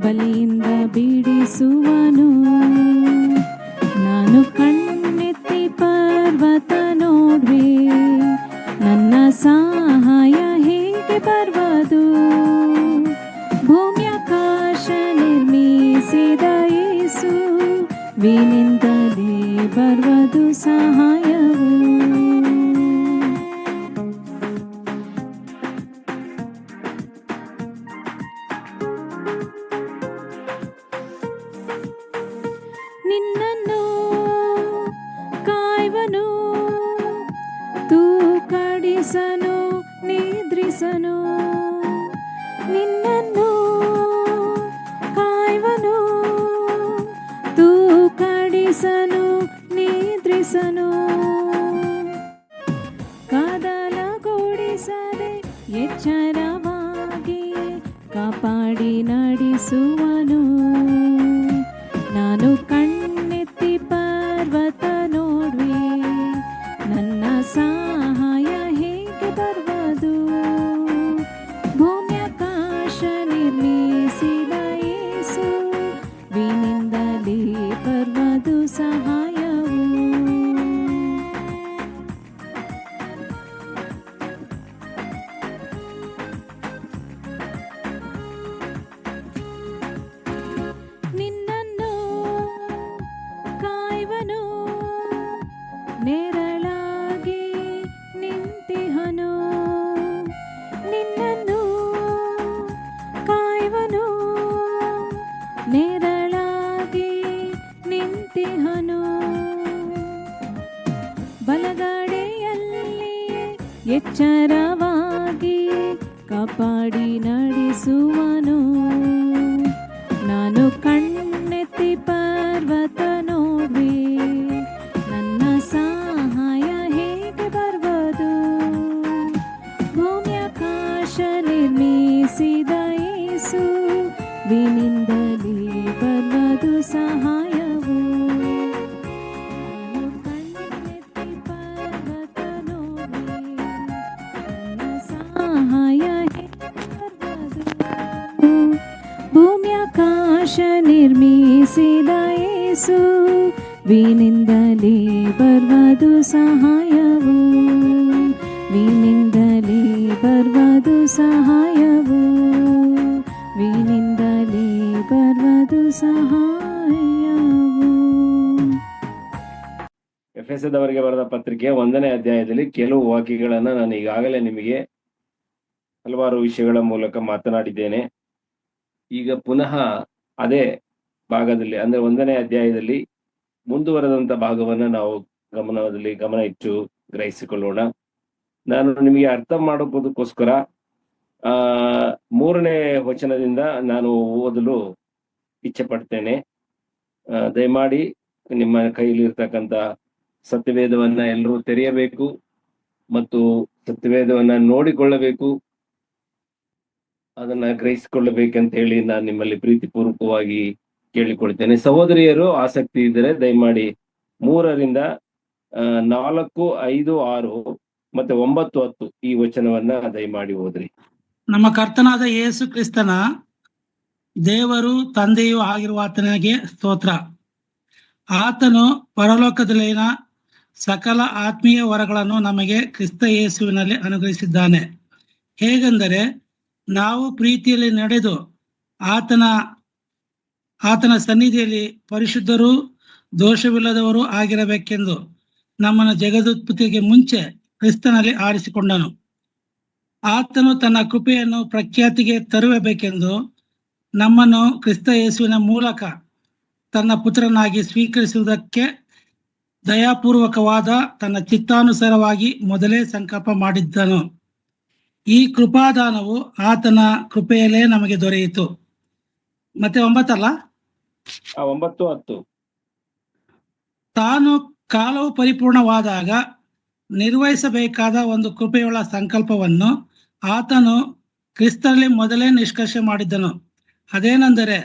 ಬಲಿಯಿಂದ ಬಿಡಿಸುವನು. ನಾನು ಕಣ್ಣೆತ್ತಿ ಪರ್ವತ ನೋಡ್ವೆ, ನನ್ನ ಸಹಾಯ ಹೇಗೆ ಬರುವುದು? ಭೂಮ್ಯಾಕಾಶ ನಿರ್ಮಿಸಿದ ಯೇಸು ವಿನಿಂದಲೇ ಬರುವುದು ಸಹಾಯವು. ನಿನ್ನನ್ನು ಕಾಯುವನು, ತೂಕಡಿಸನು ನಿದ್ರಿಸನು. ನಿನ್ನನ್ನು ಕಾಯುವನು, ತೂಕಡಿಸನು ನಿದ್ರಿಸನು. ಕಾದಲಗೊಳಿಸದೆ ಎಚ್ಚರವಾಗಿ ಕಾಪಾಡಿ ನಡೆಸುವನು. ನಾನು ಕಣ್ಣೆತ್ತಿ ಪರ್ವತ ನೋಡ್ವೆ, ನನ್ನ ಸಹಾಯ ಹೇಗೆ ಬರುವುದು? ಭೂಮ್ಯಾಕಾಶ ನಿರ್ಮಿಸಿದ ಯೇಸು ವಿನಿಂದಲೇ ಬರುವುದು ಸಹಾಯವು. ನಿನ್ನನ್ನು ಕಾಯುವನು, ನೆರಳಾಗಿ ನಿಂತಿಹನು. ನಿನ್ನನ್ನು ಕಾಯುವನು, ನೆರಳಾಗಿ ನಿಂತಿಹನು. ಬಲಗಡೆಯಲ್ಲಿ ಎಚ್ಚರವಾಗಿ ಕಾಪಾಡಿ ನಡೆಸುವನು. ನಾನು ಕಣ್ಣೆತ್ತಿ ಪರ್ವತ ನೋಡ್ವೆ, ನನ್ನ ಸಹಾಯ ಹೇಗೆ ಬರುವುದು? ಭೂಮ್ಯಾಕಾಶ ನಿರ್ಮಿಸಿದ ಯೇಸು ವಿನಿಂದಲೇ ಬರುವುದು ಸಹಾಯವು. ನಾನು ಕಣ್ಣೆತ್ತಿ ಪರ್ವತ ನೋಡ್ವೆ, ನನ್ನ ಸಹಾಯ ಹೇಗೆ ಬರುವುದು? ಭೂಮ್ಯಾಕಾಶ ನಿರ್ಮಿಸಿದ ಯೇಸು ವಿನಿಂದಲೇ ಬರುವುದು ಸಹಾಯವು. ವಿನಿಂದಲೇ ಬರುವುದು ಸಹಾಯವು. ವಿನಿಂದಲೇ ಬರುವುದು ಸಹಾಯವು. ಎಫೆಸದವರಿಗೆ ಬರೆದ ಪತ್ರಿಕೆ 1ನೇ ಅಧ್ಯಾಯದಲ್ಲಿ ಕೆಲವು ವಾಕ್ಯಗಳನ್ನು ನಾನು ಈಗಾಗಲೇ ನಿಮಗೆ ಹಲವಾರು ವಿಷಯಗಳ ಮೂಲಕ ಮಾತನಾಡಿದ್ದೇನೆ. ಈಗ ಪುನಃ ಅದೇ ಭಾಗದಲ್ಲಿ ಅಂದ್ರೆ 1ನೇ ಅಧ್ಯಾಯದಲ್ಲಿ ಮುಂದುವರೆದಂತ ಭಾಗವನ್ನು ನಾವು ಗಮನ ಇಟ್ಟು ಗ್ರಹಿಸಿಕೊಳ್ಳೋಣ. ನಾನು ನಿಮಗೆ ಅರ್ಥ ಮಾಡೋದಕ್ಕೋಸ್ಕರ 3ನೇ ವಚನದಿಂದ ನಾನು ಓದಲು ಇಚ್ಛೆ ಪಡ್ತೇನೆ. ದಯಮಾಡಿ ನಿಮ್ಮ ಕೈಲಿರ್ತಕ್ಕಂಥ ಸತ್ಯವೇದವನ್ನ ಎಲ್ಲರೂ ತೆರೆಯಬೇಕು ಮತ್ತು ಸತ್ಯವೇದವನ್ನ ನೋಡಿಕೊಳ್ಳಬೇಕು, ಅದನ್ನ ಗ್ರಹಿಸಿಕೊಳ್ಳಬೇಕಂತ ಹೇಳಿ ನಾನು ನಿಮ್ಮಲ್ಲಿ ಪ್ರೀತಿಪೂರ್ವಕವಾಗಿ ಕೇಳಿಕೊಳ್ತೇನೆ. ಸಹೋದರಿಯರು ಆಸಕ್ತಿ ಇದ್ದರೆ ದಯಮಾಡಿ 3ರಿಂದ 4, 5, 6 ಮತ್ತೆ 9, 10 ಈ ವಚನವನ್ನ ದಯಮಾಡಿ ಓದ್ರಿ. ನಮ್ಮ ಕರ್ತನಾದ ಯೇಸು ಕ್ರಿಸ್ತನ ದೇವರು ತಂದೆಯೂ ಆಗಿರುವ ಆತನಿಗೆ ಸ್ತೋತ್ರ. ಆತನು ಪರಲೋಕದಲ್ಲಿನ ಸಕಲ ಆತ್ಮೀಯ ವರಗಳನ್ನು ನಮಗೆ ಕ್ರಿಸ್ತ ಯೇಸುವಿನಲ್ಲಿ ಅನುಗ್ರಹಿಸಿದ್ದಾನೆ. ಹೇಗೆಂದರೆ ನಾವು ಪ್ರೀತಿಯಲ್ಲಿ ನಡೆದು ಆತನ ಸನ್ನಿಧಿಯಲ್ಲಿ ಪರಿಶುದ್ಧರೂ ದೋಷವಿಲ್ಲದವರು ಆಗಿರಬೇಕೆಂದು ನಮ್ಮನ್ನು ಜಗದುತ್ಪತ್ತಿಗೆ ಮುಂಚೆ ಕ್ರಿಸ್ತನಲ್ಲಿ ಆರಿಸಿಕೊಂಡನು. ಆತನು ತನ್ನ ಕೃಪೆಯನ್ನು ಪ್ರಖ್ಯಾತಿಗೆ ತರಬೇಕೆಂದು ನಮ್ಮನ್ನು ಕ್ರಿಸ್ತ ಯೇಸುವಿನ ಮೂಲಕ ತನ್ನ ಪುತ್ರನಾಗಿ ಸ್ವೀಕರಿಸುವುದಕ್ಕೆ ದಯಾಪೂರ್ವಕವಾದ ತನ್ನ ಚಿತ್ತಾನುಸಾರವಾಗಿ ಮೊದಲೇ ಸಂಕಲ್ಪ ಮಾಡಿದ್ದನು. ಈ ಕೃಪಾದಾನವು ಆತನ ಕೃಪೆಯಲ್ಲೇ ನಮಗೆ ದೊರೆಯಿತು. ಮತ್ತೆ 9 ಅಲ್ಲ, 9, 10. ತಾನು ಕಾಲವು ಪರಿಪೂರ್ಣವಾದಾಗ ನಿರ್ವಹಿಸಬೇಕಾದ ಒಂದು ಕೃಪೆಯುಳ್ಳ ಸಂಕಲ್ಪವನ್ನು ಆತನು ಕ್ರಿಸ್ತನಲ್ಲಿ ಮೊದಲೇ ನಿಷ್ಕರ್ಷೆ ಮಾಡಿದ್ದನು. ಅದೇನೆಂದರೆ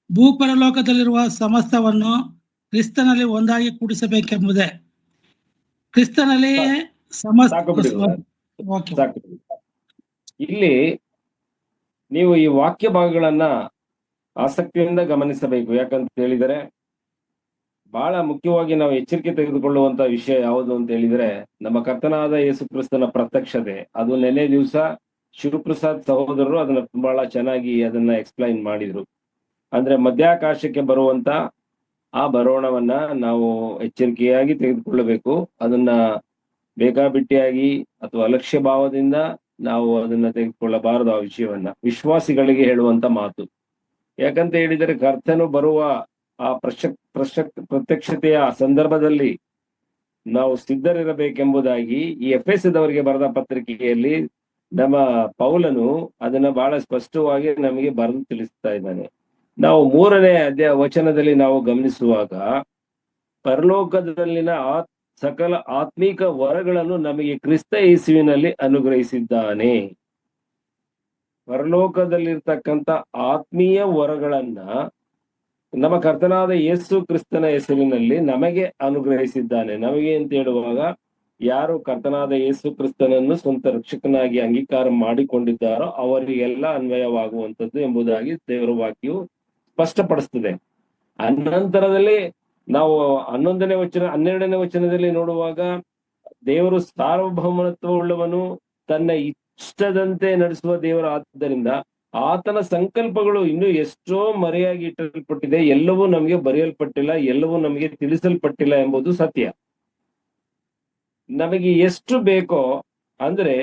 ಭೂಪರಲೋಕದಲ್ಲಿರುವ ಸಮಸ್ತವನ್ನು ಕ್ರಿಸ್ತನಲ್ಲಿ ಒಂದಾಗಿ ಕೂಡಿಸಬೇಕೆಂಬುದೇ. ಕ್ರಿಸ್ತನಲ್ಲಿ ಇಲ್ಲಿ ನೀವು ಈ ವಾಕ್ಯ ಭಾಗಗಳನ್ನ ಆಸಕ್ತಿಯಿಂದ ಗಮನಿಸಬೇಕು. ಯಾಕಂತ ಹೇಳಿದರೆ ಬಹಳ ಮುಖ್ಯವಾಗಿ ನಾವು ಎಚ್ಚರಿಕೆ ತೆಗೆದುಕೊಳ್ಳುವಂತ ವಿಷಯ ಯಾವುದು ಅಂತ ಹೇಳಿದ್ರೆ, ನಮ್ಮ ಕರ್ತನಾದ ಯೇಸು ಕ್ರಿಸ್ತನ ಪ್ರತ್ಯಕ್ಷತೆ. ಅದು ನೆನ್ನೆ ದಿವಸ ಶಿವಪ್ರಸಾದ್ ಸಹೋದರರು ಅದನ್ನ ಬಹಳ ಚೆನ್ನಾಗಿ ಅದನ್ನ ಎಕ್ಸ್ಪ್ಲೈನ್ ಮಾಡಿದ್ರು. ಅಂದ್ರೆ ಮಧ್ಯಾಕಾಶಕ್ಕೆ ಬರುವಂತ ಆ ಬರೋಣವನ್ನ ನಾವು ಎಚ್ಚರಿಕೆಯಾಗಿ ತೆಗೆದುಕೊಳ್ಳಬೇಕು. ಅದನ್ನ ಬೇಕಾಬಿಟ್ಟಿಯಾಗಿ ಅಥವಾ ಅಲಕ್ಷ್ಯ ಭಾವದಿಂದ ನಾವು ಅದನ್ನ ತೆಗೆದುಕೊಳ್ಳಬಾರದು. ಆ ವಿಷಯವನ್ನ ವಿಶ್ವಾಸಿಗಳಿಗೆ ಹೇಳುವಂತ ಮಾತು. ಯಾಕಂತ ಹೇಳಿದರೆ ಕರ್ತನು ಬರುವ ಆ ಪ್ರತ್ಯಕ್ಷತೆಯ ಸಂದರ್ಭದಲ್ಲಿ ನಾವು ಸಿದ್ಧರಿರಬೇಕೆಂಬುದಾಗಿ ಈ ಎಫೆಸದವರಿಗೆ ಬರೆದ ಪತ್ರಿಕೆಯಲ್ಲಿ ನಮ್ಮ ಪೌಲನು ಅದನ್ನ ಬಹಳ ಸ್ಪಷ್ಟವಾಗಿ ನಮಗೆ ಬರೆದು ತಿಳಿಸ್ತಾ ಇದ್ದಾನೆ. ನಾವು 3ನೇ ವಚನದಲ್ಲಿ ನಾವು ಗಮನಿಸುವಾಗ, ಪರಲೋಕದಲ್ಲಿನ ಸಕಲ ಆತ್ಮೀಕ ವರಗಳನ್ನು ನಮಗೆ ಕ್ರಿಸ್ತ ಯೇಸುವಿನಲ್ಲಿ ಅನುಗ್ರಹಿಸಿದ್ದಾನೆ. ಪರಲೋಕದಲ್ಲಿರ್ತಕ್ಕಂಥ ಆತ್ಮೀಯ ವರಗಳನ್ನ ನಮ್ಮ ಕರ್ತನಾದ ಯೇಸು ಕ್ರಿಸ್ತನ ಹೆಸರಿನಲ್ಲಿ ನಮಗೆ ಅನುಗ್ರಹಿಸಿದ್ದಾನೆ. ನಮಗೆ ಅಂತ ಹೇಳುವಾಗ, ಯಾರು ಕರ್ತನಾದ ಯೇಸು ಕ್ರಿಸ್ತನನ್ನು ಸ್ವಂತ ರಕ್ಷಕನಾಗಿ ಅಂಗೀಕಾರ ಮಾಡಿಕೊಂಡಿದ್ದಾರೋ ಅವರಿಗೆಲ್ಲ ಅನ್ವಯವಾಗುವಂಥದ್ದು ಎಂಬುದಾಗಿ ದೇವರ ವಾಕ್ಯವು ಸ್ಪಷ್ಟಪಡಿಸ್ತದೆ. ಅನಂತರದಲ್ಲಿ ನಾವು 12ನೇ ವಚನದಲ್ಲಿ ನೋಡುವಾಗ, ದೇವರು ಸಾರ್ವಭೌಮತ್ವವುಳ್ಳವನು, ತನ್ನ ಇಷ್ಟದಂತೆ ನಡೆಸುವ ದೇವರು. ಆದ್ದರಿಂದ ಆತನ ಸಂಕಲ್ಪಗಳು ಇನ್ನೂ ಎಷ್ಟೋ ಮರೆಯಾಗಿ ಇಟ್ಟಲ್ಪಟ್ಟಿದೆ. ಎಲ್ಲವೂ ನಮಗೆ ಬರೆಯಲ್ಪಟ್ಟಿಲ್ಲ, ಎಲ್ಲವೂ ನಮಗೆ ತಿಳಿಸಲ್ಪಟ್ಟಿಲ್ಲ ಎಂಬುದು ಸತ್ಯ. ನಮಗೆ ಎಷ್ಟು ಬೇಕೋ ಅಂದ್ರೆ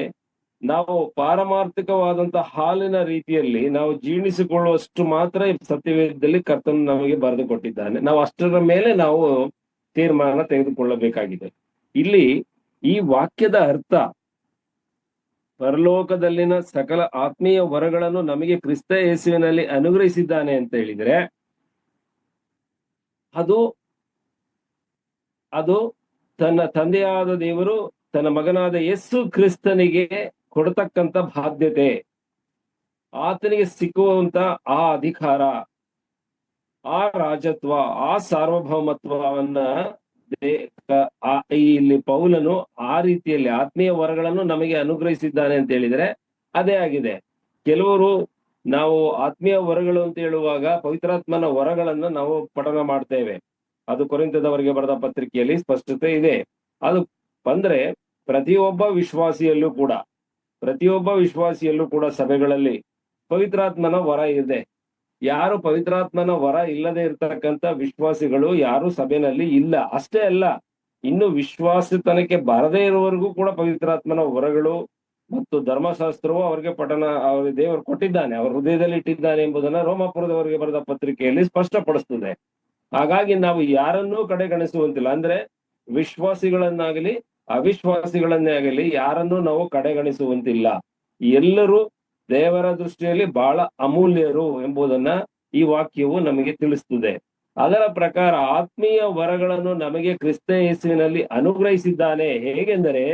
ನಾವು ಪಾರಮಾರ್ಥಿಕವಾದಂತಹ ಹಾಲಿನ ರೀತಿಯಲ್ಲಿ ನಾವು ಜೀರ್ಣಿಸಿಕೊಳ್ಳುವಷ್ಟು ಮಾತ್ರ ಸತ್ಯವೇದದಲ್ಲಿ ಕರ್ತನು ನಮಗೆ ಬರೆದು ಕೊಟ್ಟಿದ್ದಾನೆ. ನಾವು ಅಷ್ಟರ ಮೇಲೆ ನಾವು ತೀರ್ಮಾನ ತೆಗೆದುಕೊಳ್ಳಬೇಕಾಗಿದೆ. ಇಲ್ಲಿ ಈ ವಾಕ್ಯದ ಅರ್ಥ, ಪರಲೋಕದಲ್ಲಿನ ಸಕಲ ಆತ್ಮೀಯ ವರಗಳನ್ನು ನಮಗೆ ಕ್ರಿಸ್ತ ಯೇಸುವಿನಲ್ಲಿ ಅನುಗ್ರಹಿಸಿದ್ದಾನೆ ಅಂತ ಹೇಳಿದ್ರೆ, ಅದು ತನ್ನ ತಂದೆಯಾದ ದೇವರು ತನ್ನ ಮಗನಾದ ಯೇಸು ಕ್ರಿಸ್ತನಿಗೆ ಕೊಡತಕ್ಕಂತ ಬಾಧ್ಯತೆ, ಆತನಿಗೆ ಸಿಕ್ಕುವಂತ ಆ ಅಧಿಕಾರ, ಆ ರಾಜತ್ವ, ಆ ಸಾರ್ವಭೌಮತ್ವವನ್ನ ಇಲ್ಲಿ ಪೌಲನು ಆ ರೀತಿಯಲ್ಲಿ ಆತ್ಮೀಯ ವರಗಳನ್ನು ನಮಗೆ ಅನುಗ್ರಹಿಸಿದ್ದಾನೆ ಅಂತ ಹೇಳಿದ್ರೆ ಅದೇ ಆಗಿದೆ. ಕೆಲವರು ನಾವು ಆತ್ಮೀಯ ವರಗಳು ಅಂತ ಹೇಳುವಾಗ ಪವಿತ್ರಾತ್ಮನ ವರಗಳನ್ನ ನಾವು ಪಠನ ಮಾಡ್ತೇವೆ. ಅದು ಕೊರಿಂಥದವರಿಗೆ ಬರೆದ ಪತ್ರಿಕೆಯಲ್ಲಿ ಸ್ಪಷ್ಟತೆ ಇದೆ. ಅದು ಬಂದ್ರೆ ಪ್ರತಿಯೊಬ್ಬ ವಿಶ್ವಾಸಿಯಲ್ಲೂ ಕೂಡ ಸಭೆಗಳಲ್ಲಿ ಪವಿತ್ರಾತ್ಮನ ವರ ಇದೆ. ಯಾರು ಪವಿತ್ರಾತ್ಮನ ವರ ಇಲ್ಲದೆ ಇರ್ತಕ್ಕಂಥ ವಿಶ್ವಾಸಿಗಳು ಯಾರು ಸಭೆಯಲ್ಲಿ ಇಲ್ಲ. ಅಷ್ಟೇ ಅಲ್ಲ, ಇನ್ನು ವಿಶ್ವಾಸತನಕ್ಕೆ ಬರದೇ ಇರುವವರೆಗೂ ಕೂಡ ಪವಿತ್ರಾತ್ಮನ ವರಗಳು ಮತ್ತು ಧರ್ಮಶಾಸ್ತ್ರವು ಅವರಿಗೆ ಅವರಿಗೆ ದೇವರು ಕೊಟ್ಟಿದ್ದಾನೆ, ಅವರ ಹೃದಯದಲ್ಲಿ ಇಟ್ಟಿದ್ದಾನೆ ಎಂಬುದನ್ನ ರೋಮಾಪುರದವರಿಗೆ ಬರೆದ ಪತ್ರಿಕೆಯಲ್ಲಿ ಸ್ಪಷ್ಟಪಡಿಸ್ತದೆ. ಹಾಗಾಗಿ ನಾವು ಯಾರನ್ನೂ ಕಡೆಗಣಿಸುವಂತಿಲ್ಲ. ಅಂದ್ರೆ ವಿಶ್ವಾಸಿಗಳನ್ನಾಗಲಿ ಅವಿಶ್ವಾಸಿಗಳನ್ನೇ ಆಗಲಿ ಯಾರನ್ನೂ ನಾವು ಕಡೆಗಣಿಸುವಂತಿಲ್ಲ. ಎಲ್ಲರೂ ದೇವರ ದೃಷ್ಟಿಯಲ್ಲಿ ಬಹಳ ಅಮೂಲ್ಯರು ಎಂಬುದನ್ನ ಈ ವಾಕ್ಯವು ನಮಗೆ ತಿಳಿಸ್ತದೆ. ಅದರ ಪ್ರಕಾರ ಆತ್ಮೀಯ ವರಗಳನ್ನು ನಮಗೆ ಕ್ರಿಸ್ತ ಯೇಸುವಿನಲ್ಲಿ ಅನುಗ್ರಹಿಸಿದ್ದಾನೆ. ಹೇಗೆಂದರೆ,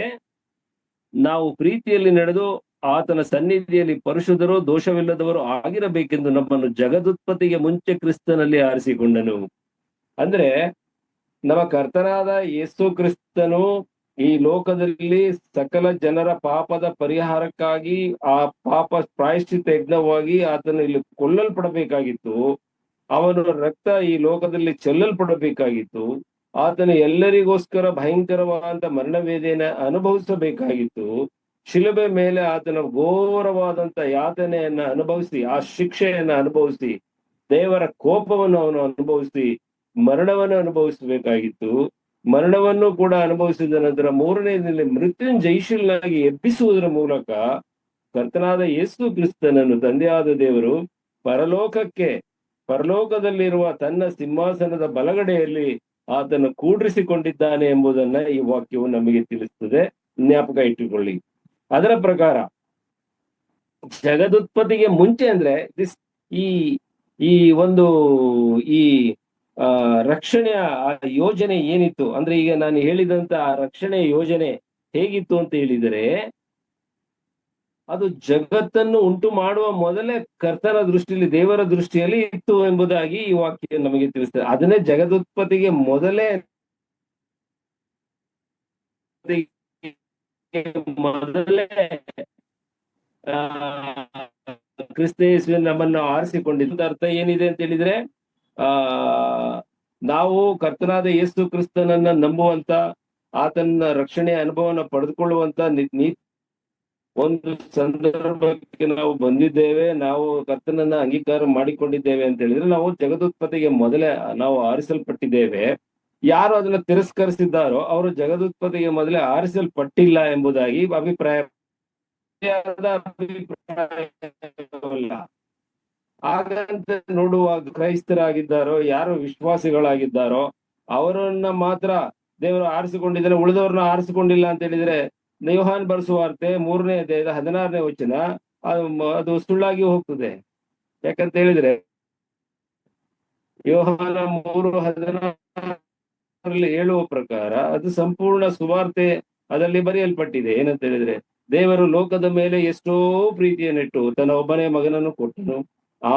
ನಾವು ಪ್ರೀತಿಯಲ್ಲಿ ನಡೆದು ಆತನ ಸನ್ನಿಧಿಯಲ್ಲಿ ಪರಿಶುದ್ಧರು ದೋಷವಿಲ್ಲದವರು ಆಗಿರಬೇಕೆಂದು ನಮ್ಮನ್ನು ಜಗದುತ್ಪತ್ತಿಗೆ ಮುಂಚೆ ಕ್ರಿಸ್ತನಲ್ಲಿ ಆರಿಸಿಕೊಂಡನು. ಅಂದ್ರೆ ನಮ್ಮ ಕರ್ತನಾದ ಯೇಸು ಕ್ರಿಸ್ತನು ಈ ಲೋಕದಲ್ಲಿ ಸಕಲ ಜನರ ಪಾಪದ ಪರಿಹಾರಕ್ಕಾಗಿ ಆ ಪಾಪ ಪ್ರಾಯಶ್ಚಿತ್ತ ಯಜ್ಞವಾಗಿ ಆತನು ಇಲ್ಲಿ ಕೊಲ್ಲಲ್ಪಡಬೇಕಾಗಿತ್ತು. ಅವನ ರಕ್ತ ಈ ಲೋಕದಲ್ಲಿ ಚೆಲ್ಲಲ್ಪಡಬೇಕಾಗಿತ್ತು. ಆತನು ಎಲ್ಲರಿಗೋಸ್ಕರ ಭಯಂಕರವಾದ ಮರಣವೇದೆಯನ್ನ ಅನುಭವಿಸಬೇಕಾಗಿತ್ತು. ಶಿಲುಬೆ ಮೇಲೆ ಆತನ ಘೋರವಾದಂತ ಯಾತನೆಯನ್ನ ಅನುಭವಿಸಿ, ಆ ಶಿಕ್ಷೆಯನ್ನ ಅನುಭವಿಸಿ, ದೇವರ ಕೋಪವನ್ನು ಅವನು ಅನುಭವಿಸಿ ಮರಣವನ್ನು ಅನುಭವಿಸಬೇಕಾಗಿತ್ತು. ಮರಣವನ್ನು ಕೂಡ ಅನುಭವಿಸಿದ ನಂತರ 3ನೇ ದಿನ ಮೃತ್ಯುಂಜಯಶೀಲನಾಗಿ ಎಬ್ಬಿಸುವುದರ ಮೂಲಕ ಕರ್ತನಾದ ಯೇಸು ಕ್ರಿಸ್ತನನ್ನು ತಂದೆಯಾದ ದೇವರು ಪರಲೋಕದಲ್ಲಿರುವ ತನ್ನ ಸಿಂಹಾಸನದ ಬಲಗಡೆಯಲ್ಲಿ ಆತನು ಕೂಡ್ರಿಸಿಕೊಂಡಿದ್ದಾನೆ ಎಂಬುದನ್ನ ಈ ವಾಕ್ಯವು ನಮಗೆ ತಿಳಿಸುತ್ತದೆ. ಜ್ಞಾಪಕ ಇಟ್ಟುಕೊಳ್ಳಿ. ಅದರ ಪ್ರಕಾರ ಜಗದುತ್ಪತ್ತಿಗೆ ಮುಂಚೆ ಅಂದ್ರೆ ಈ ರಕ್ಷಣೆಯ ಯೋಜನೆ ಏನಿತ್ತು ಅಂದ್ರೆ, ಈಗ ನಾನು ಹೇಳಿದಂತ ಆ ರಕ್ಷಣೆಯ ಯೋಜನೆ ಹೇಗಿತ್ತು ಅಂತ ಹೇಳಿದರೆ, ಅದು ಜಗತ್ತನ್ನು ಉಂಟು ಮಾಡುವ ಮೊದಲೇ ಕರ್ತನ ದೃಷ್ಟಿಯಲ್ಲಿ, ದೇವರ ದೃಷ್ಟಿಯಲ್ಲಿ ಇತ್ತು ಎಂಬುದಾಗಿ ಈ ವಾಕ್ಯ ನಮಗೆ ತಿಳಿಸ್ತದೆ. ಅದನ್ನೇ ಜಗದುತ್ಪತ್ತಿಗೆ ಮೊದಲೇ ಕ್ರಿಸ್ತ ಯೇಸುವಿನ ನಮ್ಮನ್ನು ಆರಿಸಿಕೊಂಡಿದ್ದ ಅರ್ಥ ಏನಿದೆ ಅಂತ ಹೇಳಿದ್ರೆ ನಾವು ಕರ್ತನಾದ ಯೇಸು ಕ್ರಿಸ್ತನನ್ನ ನಂಬುವಂತ, ಆತನ ರಕ್ಷಣೆಯ ಅನುಭವನ ಪಡೆದುಕೊಳ್ಳುವಂತ ಒಂದು ಸಂದರ್ಭಕ್ಕೆ ನಾವು ಬಂದಿದ್ದೇವೆ, ನಾವು ಕರ್ತನನ್ನ ಅಂಗೀಕಾರ ಮಾಡಿಕೊಂಡಿದ್ದೇವೆ ಅಂತ ಹೇಳಿದ್ರೆ ನಾವು ಜಗದುತ್ಪತ್ತಿಗೆ ಮೊದಲೇ ನಾವು ಆರಿಸಲ್ಪಟ್ಟಿದ್ದೇವೆ. ಯಾರು ಅದನ್ನ ತಿರಸ್ಕರಿಸಿದ್ದಾರೋ ಅವರು ಜಗದುತ್ಪತ್ತಿಗೆ ಮೊದಲೇ ಆರಿಸಲ್ಪಟ್ಟಿಲ್ಲ ಎಂಬುದಾಗಿ ಅಭಿಪ್ರಾಯವಲ್ಲ. ಹಾಗಂತ ನೋಡುವಾಗ ಕ್ರೈಸ್ತರಾಗಿದ್ದಾರೋ, ಯಾರು ವಿಶ್ವಾಸಿಗಳಾಗಿದ್ದಾರೋ ಅವರನ್ನ ಮಾತ್ರ ದೇವರು ಆರಿಸಿಕೊಂಡಿದ್ದಾರೆ, ಉಳಿದವ್ರನ್ನ ಆರಿಸಿಕೊಂಡಿಲ್ಲ ಅಂತ ಹೇಳಿದ್ರೆ ಯೋಹಾನ್ ಬರೆಸುವಾರ್ತೆ 3ನೇ ಅಧ್ಯಾಯದ 16ನೇ ವಚನ ಅದು ಸುಳ್ಳಾಗಿ ಹೋಗ್ತದೆ. ಯಾಕಂತ ಹೇಳಿದ್ರೆ ಯೋಹಾನ 3:16 ಹೇಳುವ ಪ್ರಕಾರ ಅದು ಸಂಪೂರ್ಣ ಸುವಾರ್ತೆ ಅದರಲ್ಲಿ ಬರೆಯಲ್ಪಟ್ಟಿದೆ. ಏನಂತ ಹೇಳಿದ್ರೆ, ದೇವರು ಲೋಕದ ಮೇಲೆ ಎಷ್ಟೋ ಪ್ರೀತಿಯನ್ನಿಟ್ಟು ತನ್ನ ಒಬ್ಬನೇ ಮಗನನ್ನು ಕೊಟ್ಟನು,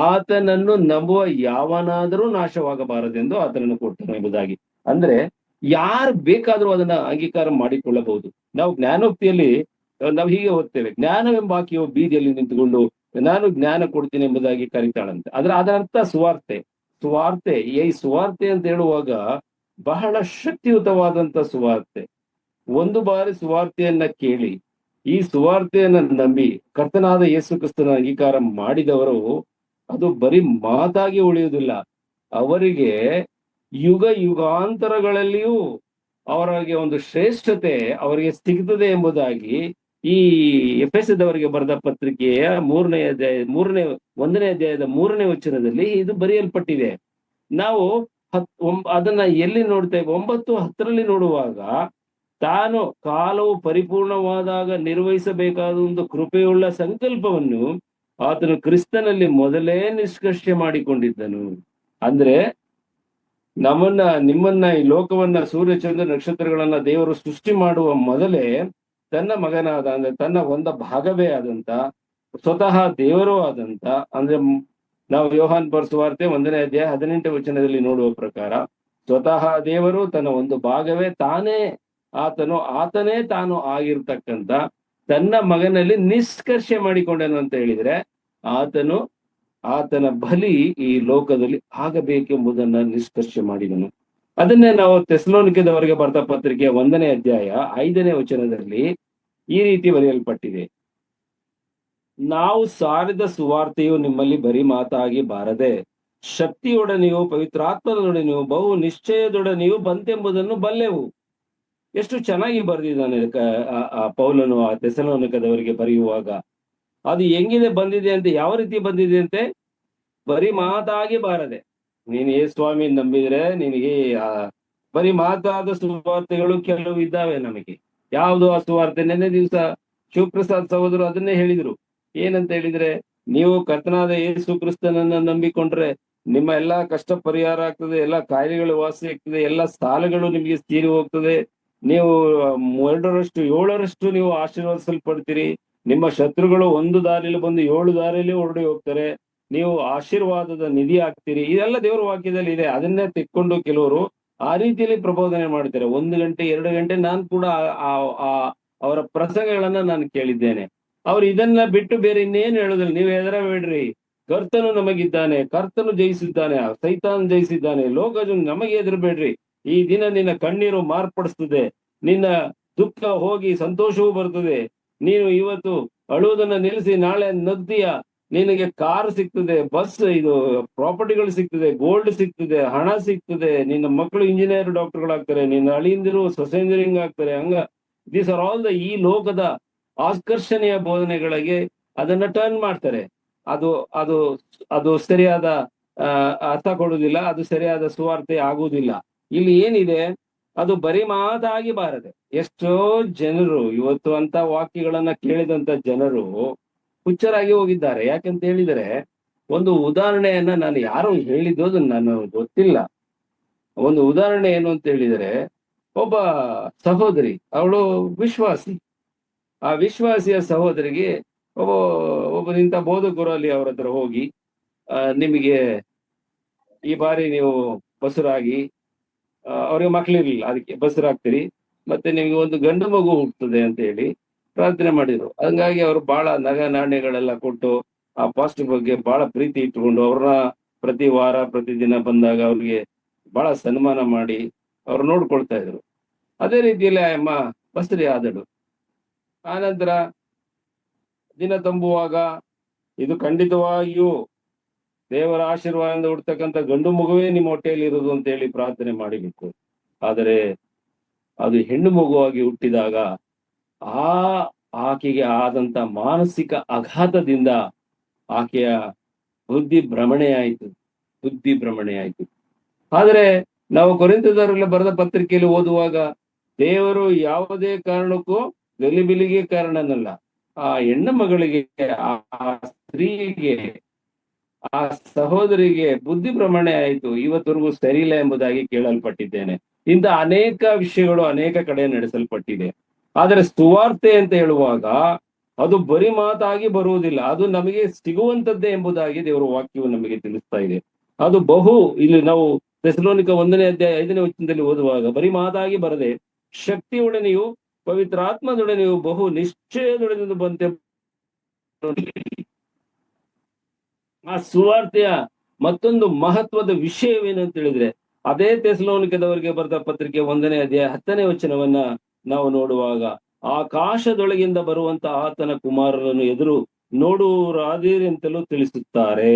ಆತನನ್ನು ನಂಬುವ ಯಾವನಾದರೂ ನಾಶವಾಗಬಾರದೆಂದು ಆತನನ್ನು ಕೊಟ್ಟನು ಎಂಬುದಾಗಿ. ಅಂದ್ರೆ ಯಾರು ಬೇಕಾದ್ರೂ ಅದನ್ನ ಅಂಗೀಕಾರ ಮಾಡಿಕೊಳ್ಳಬಹುದು. ನಾವು ಜ್ಞಾನೋಕ್ತಿಯಲ್ಲಿ ನಾವು ಹೀಗೆ ಓದ್ತೇವೆ, ಜ್ಞಾನವೆಂಬಾಕಿಯು ಬೀದಿಯಲ್ಲಿ ನಿಂತುಕೊಂಡು ನಾನು ಜ್ಞಾನ ಕೊಡ್ತೀನಿ ಎಂಬುದಾಗಿ ಕರೀತಾಳಂತೆ. ಅದರ ಅರ್ಥ ಸುವಾರ್ತೆ. ಈ ಸುವಾರ್ತೆ ಅಂತ ಹೇಳುವಾಗ ಬಹಳ ಶಕ್ತಿಯುತವಾದಂತ ಸುವಾರ್ತೆ. ಒಂದು ಬಾರಿ ಸುವಾರ್ತೆಯನ್ನ ಕೇಳಿ ಈ ಸುವಾರ್ತೆಯನ್ನ ನಂಬಿ ಕರ್ತನಾದ ಯೇಸು ಕ್ರಿಸ್ತನ ಅಂಗೀಕಾರ ಮಾಡಿದವರು ಅದು ಬರೀ ಮಾತಾಗಿ ಉಳಿಯುವುದಿಲ್ಲ, ಅವರಿಗೆ ಯುಗ ಯುಗಾಂತರಗಳಲ್ಲಿಯೂ ಅವರಿಗೆ ಒಂದು ಶ್ರೇಷ್ಠತೆ ಅವರಿಗೆ ಸಿಗ್ತದೆ ಎಂಬುದಾಗಿ ಈ ಎಫೆಸದವರಿಗೆ ಬರೆದ ಪತ್ರಿಕೆಯ 1ನೇ ಅಧ್ಯಾಯದ 3ನೇ ವಚನದಲ್ಲಿ ಇದು ಬರೆಯಲ್ಪಟ್ಟಿದೆ. ನಾವು ಅದನ್ನ ಎಲ್ಲಿ ನೋಡ್ತೇವೆ? 9:10 ನೋಡುವಾಗ, ತಾನು ಕಾಲವು ಪರಿಪೂರ್ಣವಾದಾಗ ನಿರ್ವಹಿಸಬೇಕಾದ ಒಂದು ಕೃಪೆಯುಳ್ಳ ಸಂಕಲ್ಪವನ್ನು ಆತನು ಕ್ರಿಸ್ತನಲ್ಲಿ ಮೊದಲೇ ನಿಷ್ಕರ್ಷೆ ಮಾಡಿಕೊಂಡಿದ್ದನು. ಅಂದ್ರೆ ನಿಮ್ಮನ್ನ ಈ ಲೋಕವನ್ನ, ಸೂರ್ಯ ಚಂದ್ರ ನಕ್ಷತ್ರಗಳನ್ನ ದೇವರು ಸೃಷ್ಟಿ ಮಾಡುವ ಮೊದಲೇ ತನ್ನ ಮಗನಾದ, ಅಂದ್ರೆ ತನ್ನ ಒಂದು ಭಾಗವೇ ಆದಂತ, ಸ್ವತಃ ದೇವರೂ ಆದಂತ, ಅಂದ್ರೆ ನಾವು ಯೋಹಾನ್ ಬರೆಸುವಾರ್ತೆ 1ನೇ ಅಧ್ಯಾಯ 18ನೇ ವಚನದಲ್ಲಿ ನೋಡುವ ಪ್ರಕಾರ ಸ್ವತಃ ದೇವರು ತನ್ನ ಒಂದು ಭಾಗವೇ ಆತನೇ ತಾನು ಆಗಿರ್ತಕ್ಕಂಥ ತನ್ನ ಮಗನಲ್ಲಿ ನಿಷ್ಕರ್ಷೆ ಮಾಡಿಕೊಂಡನು ಅಂತ ಹೇಳಿದ್ರೆ ಆತನ ಬಲಿ ಈ ಲೋಕದಲ್ಲಿ ಆಗಬೇಕೆಂಬುದನ್ನ ನಿಷ್ಕರ್ಷೆ ಮಾಡಿದನು. ಅದನ್ನೇ ನಾವು ಥೆಸಲೋನಿಕದವರಿಗೆ ಬರೆದ ಪತ್ರಿಕೆ 1ನೇ ಅಧ್ಯಾಯ 5ನೇ ವಚನದಲ್ಲಿ ಈ ರೀತಿ ಬರೆಯಲ್ಪಟ್ಟಿದೆ, ನಾವು ಸಾರಿದ ಸುವಾರ್ತೆಯು ನಿಮ್ಮಲ್ಲಿ ಬರೀ ಮಾತಾಗಿ ಬಾರದೆ ಶಕ್ತಿಯೊಡನೆಯೂ ಪವಿತ್ರಾತ್ಮದೊಡನೆಯೂ ಬಹು ನಿಶ್ಚಯದೊಡನೆಯೂ ಬಂತೆಂಬುದನ್ನು ಬಲ್ಲೆವು. ಎಷ್ಟು ಚೆನ್ನಾಗಿ ಬರೆದಿದ್ದಾನೆ ಪೌಲನು ಆ ಥೆಸಲೋನಿಕದವರಿಗೆ ಬರೆಯುವಾಗ. ಅದು ಹೆಂಗಿದೆ ಬಂದಿದೆ ಅಂತ, ಯಾವ ರೀತಿ ಬಂದಿದೆ ಅಂತೆ? ಬರೀ ಮಾತಾಗಿ ಬಾರದೆ. ನೀನು ಸ್ವಾಮಿ ನಂಬಿದ್ರೆ ನಿನಗೆ ಬರೀ ಮಾತಾದ ಸುವಾರ್ತೆಗಳು ಕೆಲವು ಇದ್ದಾವೆ ನಮಗೆ. ಯಾವುದು ಆ ಸುವಾರ್ತೆ? ನಿನ್ನೆ ದಿವಸ ಶಿವಪ್ರಸಾದ್ ಸಹೋದರು ಅದನ್ನೇ ಹೇಳಿದ್ರು. ಏನಂತ ಹೇಳಿದ್ರೆ, ನೀವು ಕರ್ತನಾದ ಯೇಸು ಕ್ರಿಸ್ತನನ್ನ ನಂಬಿಕೊಂಡ್ರೆ ನಿಮ್ಮ ಎಲ್ಲಾ ಕಷ್ಟ ಪರಿಹಾರ ಆಗ್ತದೆ, ಎಲ್ಲಾ ಕಾಯಿಲೆಗಳು ವಾಸಿ ಆಗ್ತದೆ, ಎಲ್ಲಾ ಸಾಲಗಳು ನಿಮಗೆ ತೀರಿ ಹೋಗ್ತದೆ, ನೀವು 7ರಷ್ಟು ನೀವು ಆಶೀರ್ವದಿಸಲ್ಪಡ್ತೀರಿ, ನಿಮ್ಮ ಶತ್ರುಗಳು ಒಂದು ದಾರಿಯಲ್ಲಿ ಬಂದು 7 ದಾರಿಯಲ್ಲಿ ಹೊರಡಿ ಹೋಗ್ತಾರೆ, ನೀವು ಆಶೀರ್ವಾದದ ನಿಧಿ ಆಗ್ತೀರಿ. ಇದೆಲ್ಲ ದೇವರ ವಾಕ್ಯದಲ್ಲಿ ಇದೆ. ಅದನ್ನೇ ತೆಕ್ಕೊಂಡು ಕೆಲವರು ಆ ರೀತಿಯಲ್ಲಿ ಪ್ರಬೋಧನೆ ಮಾಡ್ತಾರೆ. 1 ಗಂಟೆ 2 ಗಂಟೆ ನಾನು ಕೂಡ ಅವರ ಪ್ರಸಂಗಗಳನ್ನ ನಾನು ಕೇಳಿದ್ದೇನೆ. ಅವ್ರು ಇದನ್ನ ಬಿಟ್ಟು ಬೇರೆ ಇನ್ನೇನು ಹೇಳುದಿಲ್ಲ. ನೀವು ಹೆದರಬೇಡ್ರಿ, ಕರ್ತನು ನಮಗಿದ್ದಾನೆ, ಕರ್ತನು ಜಯಿಸಿದ್ದಾನೆ, ಸೈತಾನ್ ಜಯಿಸಿದ್ದಾನೆ, ಲೋಕಜು ನಮಗೆ ಹೆದರಬೇಡ್ರಿ, ಈ ದಿನ ನಿನ್ನ ಕಣ್ಣೀರು ಮಾರ್ಪಡಿಸ್ತದೆ, ನಿನ್ನ ದುಃಖ ಹೋಗಿ ಸಂತೋಷವೂ ಬರ್ತದೆ, ನೀನು ಇವತ್ತು ಅಳುವುದನ್ನ ನಿಲ್ಲಿಸಿ ನಾಳೆ ನಗ್ತೀಯ, ನಿನಗೆ ಕಾರ್ ಸಿಗ್ತದೆ, ಬಸ್ ಇದು ಪ್ರಾಪರ್ಟಿಗಳು ಸಿಗ್ತದೆ, ಗೋಲ್ಡ್ ಸಿಗ್ತದೆ, ಹಣ ಸಿಗ್ತದೆ, ನಿನ್ನ ಮಕ್ಕಳು ಇಂಜಿನಿಯರ್ ಡಾಕ್ಟರ್ಗಳಾಗ್ತಾರೆ, ನಿನ್ನ ಅಳಿಯಂದಿರು ಸೊಸೆಂಜರಿಂಗ್ ಆಗ್ತಾರೆ. ದೀಸ್ ಆರ್ ಆಲ್ ಈ ಲೋಕದ ಆಕರ್ಷಣೆಯ ಬೋಧನೆಗಳಿಗೆ ಅದನ್ನ ಟರ್ನ್ ಮಾಡ್ತಾರೆ. ಅದು ಅದು ಅದು ಸರಿಯಾದ ಅರ್ಥ ಕೊಡುವುದಿಲ್ಲ, ಅದು ಸರಿಯಾದ ಸುವಾರ್ತೆ ಆಗುವುದಿಲ್ಲ. ಇಲ್ಲಿ ಏನಿದೆ, ಅದು ಬರೀ ಮಾತಾಗಿ ಬಾರದೆ. ಎಷ್ಟೋ ಜನರು ಇವತ್ತು ಅಂತ ವಾಕ್ಯಗಳನ್ನ ಕೇಳಿದಂತ ಜನರು ಹುಚ್ಚರಾಗಿ ಹೋಗಿದ್ದಾರೆ. ಯಾಕಂತ ಹೇಳಿದರೆ, ಒಂದು ಉದಾಹರಣೆಯನ್ನ ನಾನು ಯಾರು ಹೇಳಿದ್ದು ಅದು ನನಗೆ ಗೊತ್ತಿಲ್ಲ. ಒಂದು ಉದಾಹರಣೆ ಏನು ಅಂತ ಹೇಳಿದರೆ, ಒಬ್ಬ ಸಹೋದರಿ, ಅವಳು ವಿಶ್ವಾಸಿ. ಆ ವಿಶ್ವಾಸಿಯ ಸಹೋದರಿಗೆ ಒಬ್ಬನಿಂತ ಬೋಧಕರು ಅಲ್ಲಿ ಅವ್ರ ಹತ್ರ ಹೋಗಿ, ನಿಮಗೆ ಈ ಬಾರಿ ನೀವು ಬಸುರಾಗಿ, ಅವ್ರಿಗೆ ಮಕ್ಳಿರ್ಲಿಲ್ಲ, ಅದಕ್ಕೆ ಬಸುರಾಗ್ತೀರಿ, ಮತ್ತೆ ನಿಮಗೆ ಒಂದು ಗಂಡು ಮಗು ಹುಟ್ಟುತ್ತದೆ ಅಂತ ಹೇಳಿ ಪ್ರಾರ್ಥನೆ ಮಾಡಿದ್ರು. ಹಂಗಾಗಿ ಅವರು ಬಹಳ ನಗ ನಾಣ್ಯಗಳೆಲ್ಲ ಕೊಟ್ಟು ಆ ಪಾಸ್ಟರ್ ಬಗ್ಗೆ ಬಹಳ ಪ್ರೀತಿ ಇಟ್ಟುಕೊಂಡು ಅವ್ರನ್ನ ಪ್ರತಿ ವಾರ ಪ್ರತಿದಿನ ಬಂದಾಗ ಅವ್ರಿಗೆ ಬಹಳ ಸನ್ಮಾನ ಮಾಡಿ ಅವ್ರು ನೋಡ್ಕೊಳ್ತಾ ಇದ್ರು. ಅದೇ ರೀತಿಯಲ್ಲಿ ಆ ಅಮ್ಮ ಬಸ್ರಿ ಆದಳು. ಆನಂತರ ದಿನ ತುಂಬುವಾಗ ಇದು ಖಂಡಿತವಾಗಿಯೂ ದೇವರ ಆಶೀರ್ವಾದದಿಂದ ಹುಡ್ತಕ್ಕಂಥ ಗಂಡು ಮಗುವೇ ನಿಮ್ಮ ಹೊಟ್ಟೆಯಲ್ಲಿ ಇರೋದು ಅಂತ ಹೇಳಿ ಪ್ರಾರ್ಥನೆ ಮಾಡಿಬಿಟ್ಟು, ಆದರೆ ಅದು ಹೆಣ್ಣು ಮಗುವಾಗಿ ಹುಟ್ಟಿದಾಗ ಆಕೆಗೆ ಆದಂತ ಮಾನಸಿಕ ಆಘಾತದಿಂದ ಆಕೆಯ ಬುದ್ಧಿ ಭ್ರಮಣೆ ಆಯಿತು. ಆದರೆ ನಾವು ಕೊರಿಂಥದವರೆಲ್ಲ ಬರೆದ ಪತ್ರಿಕೆಯಲ್ಲಿ ಓದುವಾಗ ದೇವರು ಯಾವುದೇ ಕಾರಣಕ್ಕೂ ಗಲಿಬಿಲಿಗೆ ಕಾರಣನಲ್ಲ. ಆ ಹೆಣ್ಣು ಮಗಳಿಗೆ, ಆ ಸ್ತ್ರೀಗೆ, ಆ ಸಹೋದರಿಗೆ ಬುದ್ಧಿ ಭ್ರಮಣೆ ಆಯಿತು, ಇವತ್ತವರೆಗೂ ಸರಿಯಿಲ್ಲ ಎಂಬುದಾಗಿ ಕೇಳಲ್ಪಟ್ಟಿದ್ದೇನೆ. ಇಂಥ ಅನೇಕ ವಿಷಯಗಳು ಅನೇಕ ಕಡೆ ನಡೆಸಲ್ಪಟ್ಟಿದೆ. ಆದರೆ ಸುವಾರ್ತೆ ಅಂತ ಹೇಳುವಾಗ ಅದು ಬರಿ ಮಾತಾಗಿ ಬರುವುದಿಲ್ಲ, ಅದು ನಮಗೆ ಸಿಗುವಂತದ್ದೇ ಎಂಬುದಾಗಿ ದೇವರ ವಾಕ್ಯವು ನಮಗೆ ತಿಳಿಸ್ತಾ ಇದೆ. ಅದು ಇಲ್ಲಿ ನಾವು ಥೆಸಲೋನಿಕ 1ನೇ ಅಧ್ಯಾಯ 5ನೇ ವಚನದಲ್ಲಿ ಓದುವಾಗ ಬರಿ ಮಾತಾಗಿ ಬರದೆ ಶಕ್ತಿಯೊಡನೆಯೂ ಪವಿತ್ರಾತ್ಮದೊಡನೆಯೂ ಬಹು ನಿಶ್ಚಯದೊಡನೆ ಬಂತೆ. ಆ ಸುವಾರ್ತೆಯ ಮತ್ತೊಂದು ಮಹತ್ವದ ವಿಷಯವೇನಂತ ಹೇಳಿದ್ರೆ, ಅದೇ ಥೆಸಲೋನಿಕದವರಿಗೆ ಬರೆದ ಪತ್ರಿಕೆ 1ನೇ ಅಧ್ಯಾಯ 10ನೇ ವಚನವನ್ನ ನಾವು ನೋಡುವಾಗ, ಆಕಾಶದೊಳಗಿಂದ ಬರುವಂತ ಆತನ ಕುಮಾರರನ್ನು ಎದುರು ನೋಡುವರಾದಿರೆಂತಲೂ ತಿಳಿಸುತ್ತಾರೆ.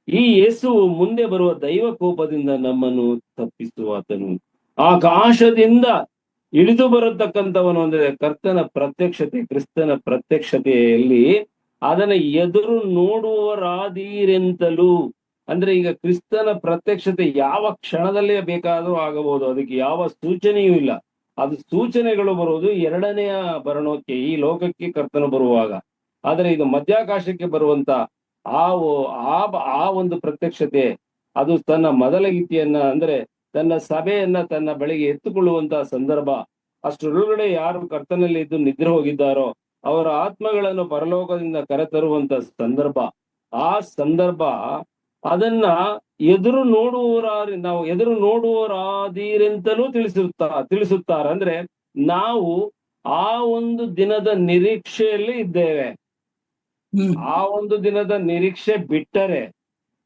ಈ ಯೇಸುವು ಮುಂದೆ ಬರುವ ದೈವ ಕೋಪದಿಂದ ನಮ್ಮನ್ನು ತಪ್ಪಿಸುವಾತನು. ಆಕಾಶದಿಂದ ಇಳಿದು ಬರತಕ್ಕಂಥವನು ಅಂದ್ರೆ ಕರ್ತನ ಪ್ರತ್ಯಕ್ಷತೆ, ಕ್ರಿಸ್ತನ ಪ್ರತ್ಯಕ್ಷತೆಯಲ್ಲಿ ಅದನ್ನ ಎದುರು ನೋಡುವರಾದೀರೆಂತಲೂ, ಅಂದ್ರೆ ಈಗ ಕ್ರಿಸ್ತನ ಪ್ರತ್ಯಕ್ಷತೆ ಯಾವ ಕ್ಷಣದಲ್ಲೇ ಬೇಕಾದರೂ ಆಗಬಹುದು, ಅದಕ್ಕೆ ಯಾವ ಸೂಚನೆಯೂ ಇಲ್ಲ. ಅದು ಸೂಚನೆಗಳು ಬರುವುದು 2ನೇ ಬರಣಕ್ಕೆ, ಈ ಲೋಕಕ್ಕೆ ಕರ್ತನು ಬರುವಾಗ. ಆದರೆ ಇದು ಮಧ್ಯಾಕಾಶಕ್ಕೆ ಬರುವಂತ ಆ ಒಂದು ಪ್ರತ್ಯಕ್ಷತೆ, ಅದು ತನ್ನ ಮೊದಲ ಗೀತೆಯನ್ನ ಅಂದ್ರೆ ತನ್ನ ಸಭೆಯನ್ನ ತನ್ನ ಬಳಿಗೆ ಎತ್ತುಕೊಳ್ಳುವಂತಹ ಸಂದರ್ಭ. ಅಷ್ಟರೊಳಗಡೆ ಯಾರು ಕರ್ತನಲ್ಲಿ ಇದ್ದು ನಿದ್ರೆ ಹೋಗಿದ್ದಾರೋ ಅವರ ಆತ್ಮಗಳನ್ನು ಪರಲೋಕದಿಂದ ಕರೆತರುವಂತ ಸಂದರ್ಭ. ಆ ಸಂದರ್ಭ ಅದನ್ನ ನಾವು ಎದುರು ನೋಡುವರಾದೀರೆಂತಲೂ ತಿಳಿಸುತ್ತಾರೆ. ಅಂದ್ರೆ ನಾವು ಆ ಒಂದು ದಿನದ ನಿರೀಕ್ಷೆಯಲ್ಲಿ ಇದ್ದೇವೆ. ಆ ಒಂದು ದಿನದ ನಿರೀಕ್ಷೆ ಬಿಟ್ಟರೆ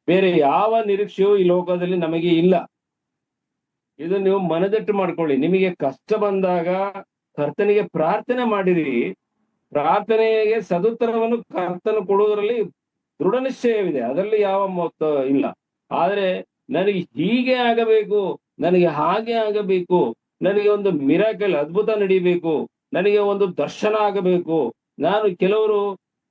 ಬೇರೆ ಯಾವ ನಿರೀಕ್ಷೆಯೂ ಈ ಲೋಕದಲ್ಲಿ ನಮಗೆ ಇಲ್ಲ. ಇದು ನೀವು ಮನದಟ್ಟು ಮಾಡ್ಕೊಳ್ಳಿ. ನಿಮಗೆ ಕಷ್ಟ ಬಂದಾಗ ಕರ್ತನಿಗೆ ಪ್ರಾರ್ಥನೆ ಮಾಡಿರಿ, ಪ್ರಾರ್ಥನೆಗೆ ಸದುತ್ತರವನ್ನು ಕರ್ತನು ಕೊಡುವುದರಲ್ಲಿ ದೃಢ ನಿಶ್ಚಯವಿದೆ, ಅದರಲ್ಲಿ ಯಾವ ಮೊತ್ತ ಇಲ್ಲ. ಆದ್ರೆ ನನಗೆ ಹೀಗೆ ಆಗಬೇಕು, ನನಗೆ ಹಾಗೆ ಆಗಬೇಕು, ನನಗೆ ಒಂದು ಮಿರಾಕಲ್ ಅದ್ಭುತ ನಡೀಬೇಕು, ನನಗೆ ಒಂದು ದರ್ಶನ ಆಗಬೇಕು. ಕೆಲವರು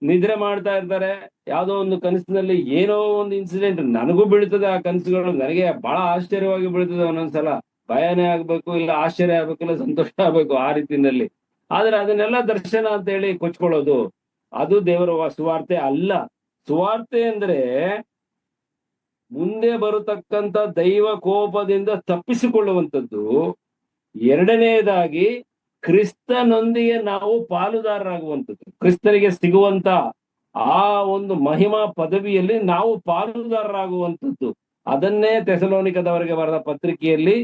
ನಿದ್ರೆ ಮಾಡ್ತಾ ಇರ್ತಾರೆ, ಯಾವುದೋ ಒಂದು ಕನಸಿನಲ್ಲಿ ಏನೋ ಒಂದು ಇನ್ಸಿಡೆಂಟ್ ನನಗೂ ಬೀಳ್ತದೆ. ಆ ಕನಸುಗಳು ನನಗೆ ಬಹಳ ಆಶ್ಚರ್ಯವಾಗಿ ಬೀಳ್ತದೆ. ಒಂದೊಂದ್ಸಲ ಭಯನೇ ಆಗ್ಬೇಕು, ಇಲ್ಲ ಆಶ್ಚರ್ಯ ಆಗ್ಬೇಕು, ಇಲ್ಲ ಸಂತೋಷ ಆಗ್ಬೇಕು, ಆ ರೀತಿಯಲ್ಲಿ. ಆದ್ರೆ ಅದನ್ನೆಲ್ಲ ದರ್ಶನ ಅಂತ ಹೇಳಿ ಕೊಚ್ಕೊಳ್ಳೋದು ಅದು ದೇವರ ಸುವಾರ್ತೆ ಅಲ್ಲ. ಸುವಾರ್ತೆ ಅಂದ್ರೆ ಮುಂದೆ ಬರತಕ್ಕಂತ ದೈವ ಕೋಪದಿಂದ ತಪ್ಪಿಸಿಕೊಳ್ಳುವಂಥದ್ದು. 2ನೇದಾಗಿ ಕ್ರಿಸ್ತನೊಂದಿಗೆ ನಾವು ಪಾಲುದಾರರಾಗುವಂಥದ್ದು, ಕ್ರಿಸ್ತನಿಗೆ ಸಿಗುವಂತ ಆ ಒಂದು ಮಹಿಮಾ ಪದವಿಯಲ್ಲಿ ನಾವು ಪಾಲುದಾರರಾಗುವಂಥದ್ದು. ಅದನ್ನೇ ಥೆಸಲೋನಿಕದವರಿಗೆ ಬರೆದ ಪತ್ರಿಕೆಯಲ್ಲಿ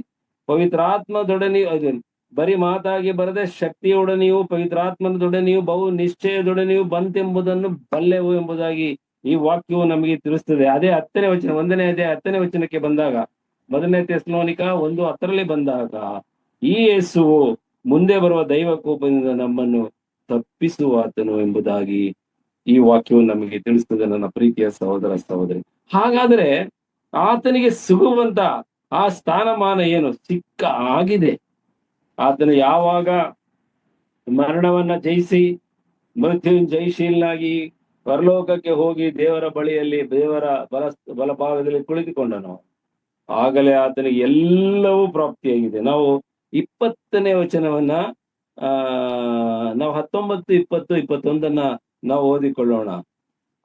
ಪವಿತ್ರಾತ್ಮದೊಡನೆಯೂ ಬರಿ ಮಾತಾಗಿ ಬರದೆ ಶಕ್ತಿಯೊಡನೆಯೂ ಪವಿತ್ರಾತ್ಮನದೊಡನೆಯೂ ಬಹು ನಿಶ್ಚಯದೊಡನೆಯೂ ಬಂತೆಂಬುದನ್ನು ಬಲ್ಲೆವು ಎಂಬುದಾಗಿ ಈ ವಾಕ್ಯವು ನಮಗೆ ತಿಳಿಸ್ತದೆ. ಅದೇ 10ನೇ ವಚನ, 1ನೇ ಅಧ್ಯಾಯ 10ನೇ ವಚನಕ್ಕೆ ಬಂದಾಗ, 1ನೇ ಥೆಸಲೋನಿಕ 1:10 ಬಂದಾಗ, ಈ ಯೇಸುವು ಮುಂದೆ ಬರುವ ದೈವ ಕೋಪದಿಂದ ನಮ್ಮನ್ನು ತಪ್ಪಿಸುವಾತನು ಎಂಬುದಾಗಿ ಈ ವಾಕ್ಯವು ನಮಗೆ ತಿಳಿಸ್ತದೆ. ನನ್ನ ಪ್ರೀತಿಯ ಸಹೋದರ ಸಹೋದರಿ, ಹಾಗಾದ್ರೆ ಆತನಿಗೆ ಸಿಗುವಂತ ಆ ಸ್ಥಾನಮಾನ ಏನು ಆಗಿದೆ. ಆತನು ಯಾವಾಗ ಮರಣವನ್ನ ಜಯಿಸಿ ಮೃತ್ಯುವಿನ ಜಯಶೀಲನಾಗಿ ಪರಲೋಕಕ್ಕೆ ಹೋಗಿ ದೇವರ ಬಳಿಯಲ್ಲಿ ದೇವರ ಬಲಭಾಗದಲ್ಲಿ ಕುಳಿತುಕೊಂಡನು, ಆಗಲೇ ಆತನಿಗೆ ಎಲ್ಲವೂ ಪ್ರಾಪ್ತಿಯಾಗಿದೆ. ನಾವು 20ನೇ ವಚನವನ್ನ ನಾವು 19, 20, 21 ನಾವು ಓದಿಕೊಳ್ಳೋಣ.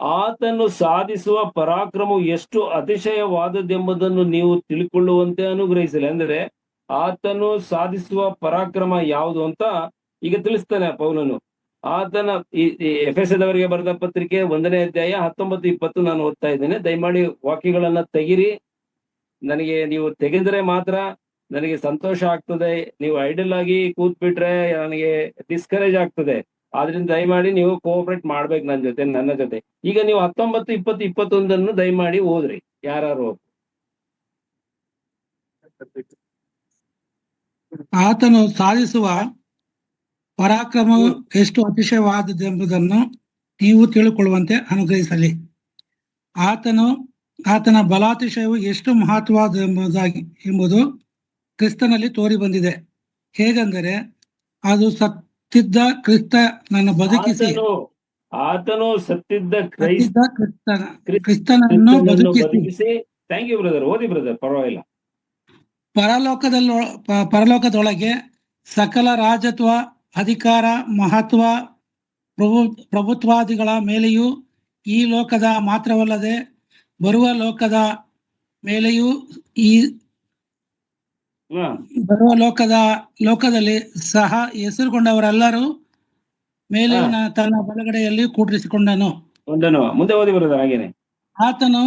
ಆತನು ಸಾಧಿಸುವ ಪರಾಕ್ರಮವು ಎಷ್ಟು ಅತಿಶಯವಾದದ್ದೆಂಬುದನ್ನು ನೀವು ತಿಳ್ಕೊಳ್ಳುವಂತೆ ಅನುಗ್ರಹಿಸಲಿ. ಅಂದ್ರೆ ಆತನು ಸಾಧಿಸುವ ಪರಾಕ್ರಮ ಯಾವುದು ಅಂತ ಈಗ ತಿಳಿಸ್ತಾನೆ ಪೌಲನು. ಆತನ ಎಫೆಸದವರಿಗೆ ಬರೆದ ಪತ್ರಿಕೆ 1ನೇ ಅಧ್ಯಾಯ 19, 20 ನಾನು ಓದ್ತಾ ಇದ್ದೇನೆ. ದಯಮಾಡಿ ವಾಕ್ಯಗಳನ್ನ ತೆಗಿರಿ. ನೀವು ತೆಗೆದ್ರೆ ಮಾತ್ರ ನನಗೆ ಸಂತೋಷ ಆಗ್ತದೆ. ನೀವು ಐಡಲ್ ಆಗಿ ಕೂತ್ಬಿಟ್ರೆ ನನಗೆ ಡಿಸ್ಕರೇಜ್ ಆಗ್ತದೆ. ಆದ್ರಿಂದ ದಯಮಾಡಿ ನೀವು ಕೋಆಪರೇಟ್ ಮಾಡ್ಬೇಕು ನನ್ನ ಜೊತೆ. ಈಗ ನೀವು 19, 20, 21 ದಯಮಾಡಿ ಓದ್ರಿ ಯಾರು. ಆತನು ಸಾಧಿಸುವ ಪರಾಕ್ರಮವು ಎಷ್ಟು ಅತಿಶಯವಾದದ್ದೆಂಬುದನ್ನು ನೀವು ತಿಳುಕೊಳ್ಳುವಂತೆ ಅನುಗ್ರಹಿಸಲಿ. ಆತನ ಬಲಾತಿಶಯವು ಎಷ್ಟು ಎಂಬುದು ಕ್ರಿಸ್ತನಲ್ಲಿ ತೋರಿ ಬಂದಿದೆ. ಹೇಗೆಂದರೆ ಅದು ಸತ್ತಿದ್ದ ಕ್ರಿಸ್ತನನ್ನು ಬದುಕಿಸಿ ಆತನು ಸತ್ತಿದ್ದ ಕ್ರಿಸ್ತನನ್ನು ಬದುಕಿಸಿ ಥ್ಯಾಂಕ್ ಯು ಬ್ರದರ್, ಓದಿ ಬ್ರದರ್, ಪರವಾಗಿಲ್ಲ. ಪರಲೋಕದೊಳಗೆ ಸಕಲ ರಾಜತ್ವ, ಅಧಿಕಾರ, ಮಹತ್ವ, ಪ್ರಭುತ್ವಾದಿಗಳ ಮೇಲೆಯೂ ಈ ಲೋಕದ ಮಾತ್ರವಲ್ಲದೆ ಬರುವ ಮೇಲೆಯೂ ಬರುವ ಲೋಕದಲ್ಲಿ ಸಹ ಹೆಸರುಗೊಂಡವರೆಲ್ಲರೂ ಮೇಲೆಯೂ ತನ್ನ ಬಲಗಡೆಯಲ್ಲಿ ಕೂಡಿಸಿಕೊಂಡನು. ಮುಂದೆ ಓದಿ ಬ್ರದರ್. ಹಾಗೇನೆ ಆತನು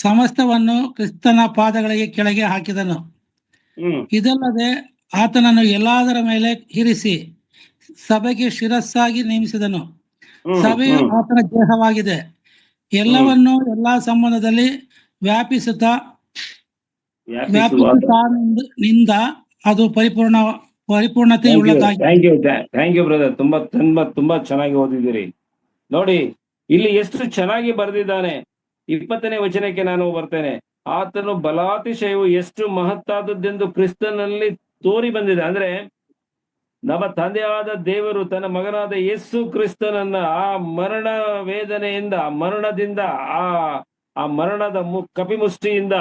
ಸಮಸ್ತವನ್ನು ಕ್ರಿಸ್ತನ ಪಾದಗಳಿಗೆ ಕೆಳಗೆ ಹಾಕಿದನು. ಇದಲ್ಲದೆ ಆತನನ್ನು ಎಲ್ಲದರ ಮೇಲೆ ಇರಿಸಿ ಸಭೆಗೆ ಶಿರಸ್ಸಾಗಿ ನೇಮಿಸಿದನು. ಸಭೆಯು ಆತನ ದೇಹವಾಗಿದೆ. ಎಲ್ಲವನ್ನು ಎಲ್ಲಾ ಸಂಬಂಧದಲ್ಲಿ ವ್ಯಾಪಿಸುತ್ತಾನಿಂದ ಅದು ಪರಿಪೂರ್ಣತೆ ಉಳ್ಳದಾಗಿದೆ. ಥ್ಯಾಂಕ್ ಯು ಬ್ರದರ್, ತುಂಬಾ ಚೆನ್ನಾಗಿ ಓದಿದ್ದೀರಿ. ನೋಡಿ ಇಲ್ಲಿ ಎಷ್ಟು ಚೆನ್ನಾಗಿ ಬರೆದಿದ್ದಾನೆ. 20ನೇ ವಚನಕ್ಕೆ ನಾನು ಬರ್ತೇನೆ. ಆತನು ಬಲಾತಿಶಯವು ಎಷ್ಟು ಮಹತ್ತಾದದ್ದೆಂದು ಕ್ರಿಸ್ತನಲ್ಲಿ ತೋರಿ ಬಂದಿದೆ. ಅಂದ್ರೆ ನಮ್ಮ ತಂದೆಯಾದ ದೇವರು ತನ್ನ ಮಗನಾದ ಯೇಸು ಕ್ರಿಸ್ತನನ್ನ ಆ ಮರಣ ವೇದನೆಯಿಂದ, ಮರಣದಿಂದ, ಆ ಮರಣದ ಕಪಿಮುಷ್ಟಿಯಿಂದ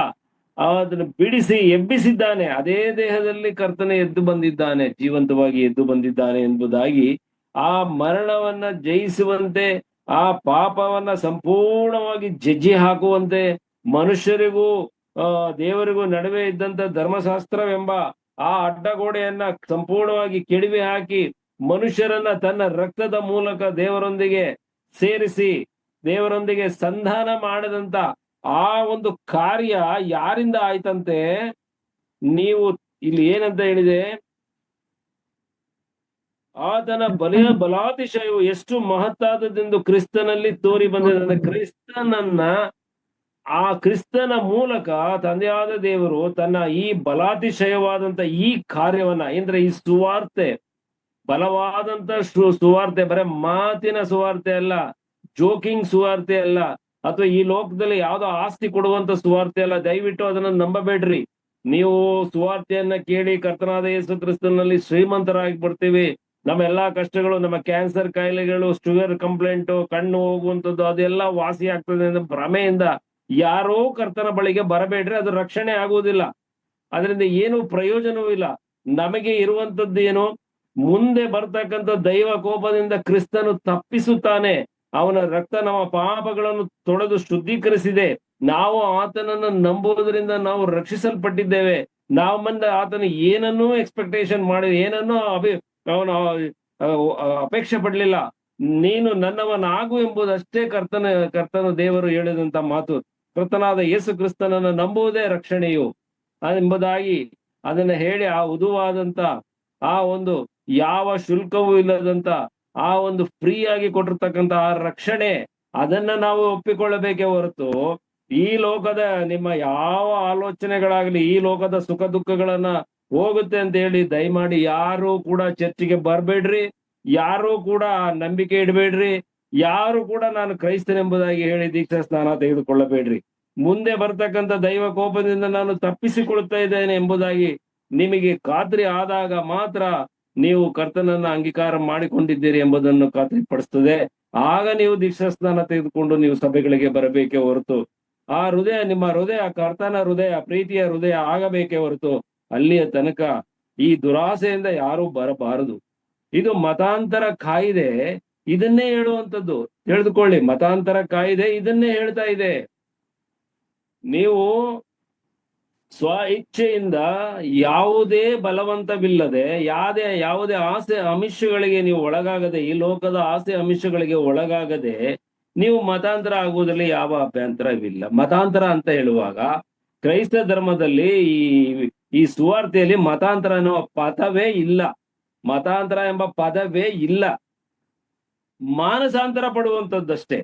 ಅದನ್ನು ಬಿಡಿಸಿ ಎಬ್ಬಿಸಿದ್ದಾನೆ. ಅದೇ ದೇಹದಲ್ಲಿ ಕರ್ತನೆ ಎದ್ದು ಬಂದಿದ್ದಾನೆ, ಜೀವಂತವಾಗಿ ಎದ್ದು ಬಂದಿದ್ದಾನೆ ಎಂಬುದಾಗಿ, ಆ ಮರಣವನ್ನ ಜಯಿಸುವಂತೆ, ಆ ಪಾಪವನ್ನ ಸಂಪೂರ್ಣವಾಗಿ ಜಜ್ಜಿ ಹಾಕುವಂತೆ, ಮನುಷ್ಯರಿಗೂ ದೇವರಿಗೂ ನಡುವೆ ಇದ್ದಂತ ಧರ್ಮಶಾಸ್ತ್ರವೆಂಬ ಆ ಅಡ್ಡಗೋಡೆಯನ್ನ ಸಂಪೂರ್ಣವಾಗಿ ಕೆಡವಿ ಹಾಕಿ ಮನುಷ್ಯರನ್ನ ತನ್ನ ರಕ್ತದ ಮೂಲಕ ದೇವರೊಂದಿಗೆ ಸೇರಿಸಿ ದೇವರೊಂದಿಗೆ ಸಂಧಾನ ಮಾಡಿದಂತ ಆ ಒಂದು ಕಾರ್ಯ ಯಾರಿಂದ ಆಯ್ತಂತೆ? ನೀವು ಇಲ್ಲಿ ಏನಂತ ಹೇಳಿದೆ? ಆತನ ಬಲಾತಿಶಯವು ಎಷ್ಟು ಮಹತ್ತಾದದ್ದೆಂದು ಕ್ರಿಸ್ತನಲ್ಲಿ ತೋರಿ ಬಂದಿದೆ. ಕ್ರಿಸ್ತನ ಮೂಲಕ ತಂದೆಯಾದ ದೇವರು ತನ್ನ ಈ ಬಲಾತಿಶಯವಾದಂತ ಈ ಕಾರ್ಯವನ್ನ, ಅಂದ್ರೆ ಈ ಸುವಾರ್ತೆ, ಬಲವಾದಂತ ಸುವಾರ್ತೆ, ಬರೇ ಮಾತಿನ ಸುವಾರ್ತೆ ಅಲ್ಲ, ಜೋಕಿಂಗ್ ಸುವಾರ್ತೆ ಅಲ್ಲ, ಅಥವಾ ಈ ಲೋಕದಲ್ಲಿ ಯಾವ್ದೋ ಆಸ್ತಿ ಕೊಡುವಂತ ಸುವಾರ್ತೆ ಅಲ್ಲ. ದಯವಿಟ್ಟು ಅದನ್ನ ನಂಬಬೇಡ್ರಿ. ನೀವು ಸುವಾರ್ತೆಯನ್ನ ಕೇಳಿ ಕರ್ತನಾದ ಯೇಸು ಕ್ರಿಸ್ತನಲ್ಲಿ ಶ್ರೀಮಂತರಾಗಿ ಬಿಡ್ತೀವಿ. ನಮ್ಮ ಎಲ್ಲಾ ಕಷ್ಟಗಳು, ನಮ್ಮ ಕ್ಯಾನ್ಸರ್ ಕಾಯಿಲೆಗಳು, ಶುಗರ್ ಕಂಪ್ಲೇಂಟ್, ಕಣ್ಣು ಹೋಗುವಂಥದ್ದು ಅದೆಲ್ಲ ವಾಸಿ ಆಗ್ತದೆ ಅನ್ನೋ ಭ್ರಮೆಯಿಂದ ಯಾರೋ ಕರ್ತನ ಬಳಿಗೆ ಬರಬೇಡ್ರಿ. ಅದು ರಕ್ಷಣೆ ಆಗುವುದಿಲ್ಲ. ಅದರಿಂದ ಏನು ಪ್ರಯೋಜನವೂ ಇಲ್ಲ. ನಮಗೆ ಇರುವಂತದ್ದು ಏನು? ಮುಂದೆ ಬರ್ತಕ್ಕಂಥ ದೈವ ಕೋಪದಿಂದ ಕ್ರಿಸ್ತನು ತಪ್ಪಿಸುತ್ತಾನೆ. ಅವನ ರಕ್ತ ನಮ್ಮ ಪಾಪಗಳನ್ನು ತೊಳೆದು ಶುದ್ಧೀಕರಿಸಿದೆ. ನಾವು ಆತನನ್ನು ನಂಬುವುದರಿಂದ ನಾವು ರಕ್ಷಿಸಲ್ಪಟ್ಟಿದ್ದೇವೆ. ನಮ್ಮಿಂದ ಆತನ ಏನನ್ನೂ ಎಕ್ಸ್ಪೆಕ್ಟೇಷನ್ ಮಾಡಿ, ಏನನ್ನೂ ಅವನು ಅಪೇಕ್ಷೆ ಪಡ್ಲಿಲ್ಲ. ನೀನು ನನ್ನವನಾಗು ಎಂಬುದಷ್ಟೇ ಕರ್ತನ ದೇವರು ಹೇಳಿದಂತ ಮಾತು. ಕರ್ತನಾದ ಯೇಸು ಕ್ರಿಸ್ತನನ್ನು ನಂಬುವುದೇ ರಕ್ಷಣೆಯು ಎಂಬುದಾಗಿ ಅದನ್ನ ಹೇಳಿ, ಆ ಉದುವಾದಂತ, ಆ ಒಂದು ಯಾವ ಶುಲ್ಕವೂ ಇಲ್ಲದಂತ, ಆ ಒಂದು ಫ್ರೀ ಆಗಿ ಕೊಟ್ಟಿರ್ತಕ್ಕಂಥ ಆ ರಕ್ಷಣೆ, ಅದನ್ನ ನಾವು ಒಪ್ಪಿಕೊಳ್ಳಬೇಕೇ ಹೊರತು ಈ ಲೋಕದ ನಿಮ್ಮ ಯಾವ ಆಲೋಚನೆಗಳಾಗ್ಲಿ, ಈ ಲೋಕದ ಸುಖ ದುಃಖಗಳನ್ನ ಹೋಗುತ್ತೆ ಅಂತ ಹೇಳಿ ದಯಮಾಡಿ ಯಾರು ಕೂಡ ಚರ್ಚಿಗೆ ಬರ್ಬೇಡ್ರಿ. ಯಾರು ಕೂಡ ನಂಬಿಕೆ ಇಡಬೇಡ್ರಿ. ಯಾರು ಕೂಡ ನಾನು ಕ್ರೈಸ್ತನೆಂಬುದಾಗಿ ಹೇಳಿ ದೀಕ್ಷಾ ಸ್ನಾನ ತೆಗೆದುಕೊಳ್ಳಬೇಡ್ರಿ. ಮುಂದೆ ಬರ್ತಕ್ಕಂಥ ದೈವ ಕೋಪದಿಂದ ನಾನು ತಪ್ಪಿಸಿಕೊಳ್ತಾ ಇದ್ದೇನೆ ಎಂಬುದಾಗಿ ನಿಮಗೆ ಖಾತ್ರಿ ಆದಾಗ ಮಾತ್ರ ನೀವು ಕರ್ತನನ್ನ ಅಂಗೀಕಾರ ಮಾಡಿಕೊಂಡಿದ್ದೀರಿ ಎಂಬುದನ್ನು ಖಾತ್ರಿ ಪಡಿಸ್ತದೆ. ಆಗ ನೀವು ದೀಕ್ಷಾ ಸ್ನಾನ ತೆಗೆದುಕೊಂಡು ನೀವು ಸಭೆಗಳಿಗೆ ಬರಬೇಕೇ ಹೊರತು, ಆ ಹೃದಯ, ನಿಮ್ಮ ಹೃದಯ ಕರ್ತನ ಹೃದಯ, ಪ್ರೀತಿಯ ಹೃದಯ ಆಗಬೇಕೇ ಹೊರತು ಅಲ್ಲಿಯ ತನಕ ಈ ದುರಾಸೆಯಿಂದ ಯಾರೂ ಬರಬಾರದು. ಇದು ಮತಾಂತರ ಕಾಯಿದೆ ಇದನ್ನೇ ಹೇಳುವಂಥದ್ದು. ತಿಳಿದುಕೊಳ್ಳಿ, ಮತಾಂತರ ಕಾಯಿದೆ ಇದನ್ನೇ ಹೇಳ್ತಾ ಇದೆ. ನೀವು ಸ್ವ ಇಚ್ಛೆಯಿಂದ ಯಾವುದೇ ಬಲವಂತವಿಲ್ಲದೆ, ಯಾವುದೇ ಆಸೆ ಅಮಿಷಗಳಿಗೆ ನೀವು ಒಳಗಾಗದೆ, ಈ ಲೋಕದ ಆಸೆ ಅಮಿಷಗಳಿಗೆ ಒಳಗಾಗದೆ ನೀವು ಮತಾಂತರ ಆಗುವುದರಲ್ಲಿ ಯಾವ ಅಭ್ಯಂತರವಿಲ್ಲ. ಮತಾಂತರ ಅಂತ ಹೇಳುವಾಗ ಕ್ರೈಸ್ತ ಧರ್ಮದಲ್ಲಿ ಈ ಸುವಾರ್ತೆಯಲ್ಲಿ ಮತಾಂತರ ಅನ್ನುವ ಪದವೇ ಇಲ್ಲ. ಮತಾಂತರ ಎಂಬ ಪದವೇ ಇಲ್ಲ. ಮಾನಸಾಂತರ ಪಡುವಂಥದ್ದಷ್ಟೇ.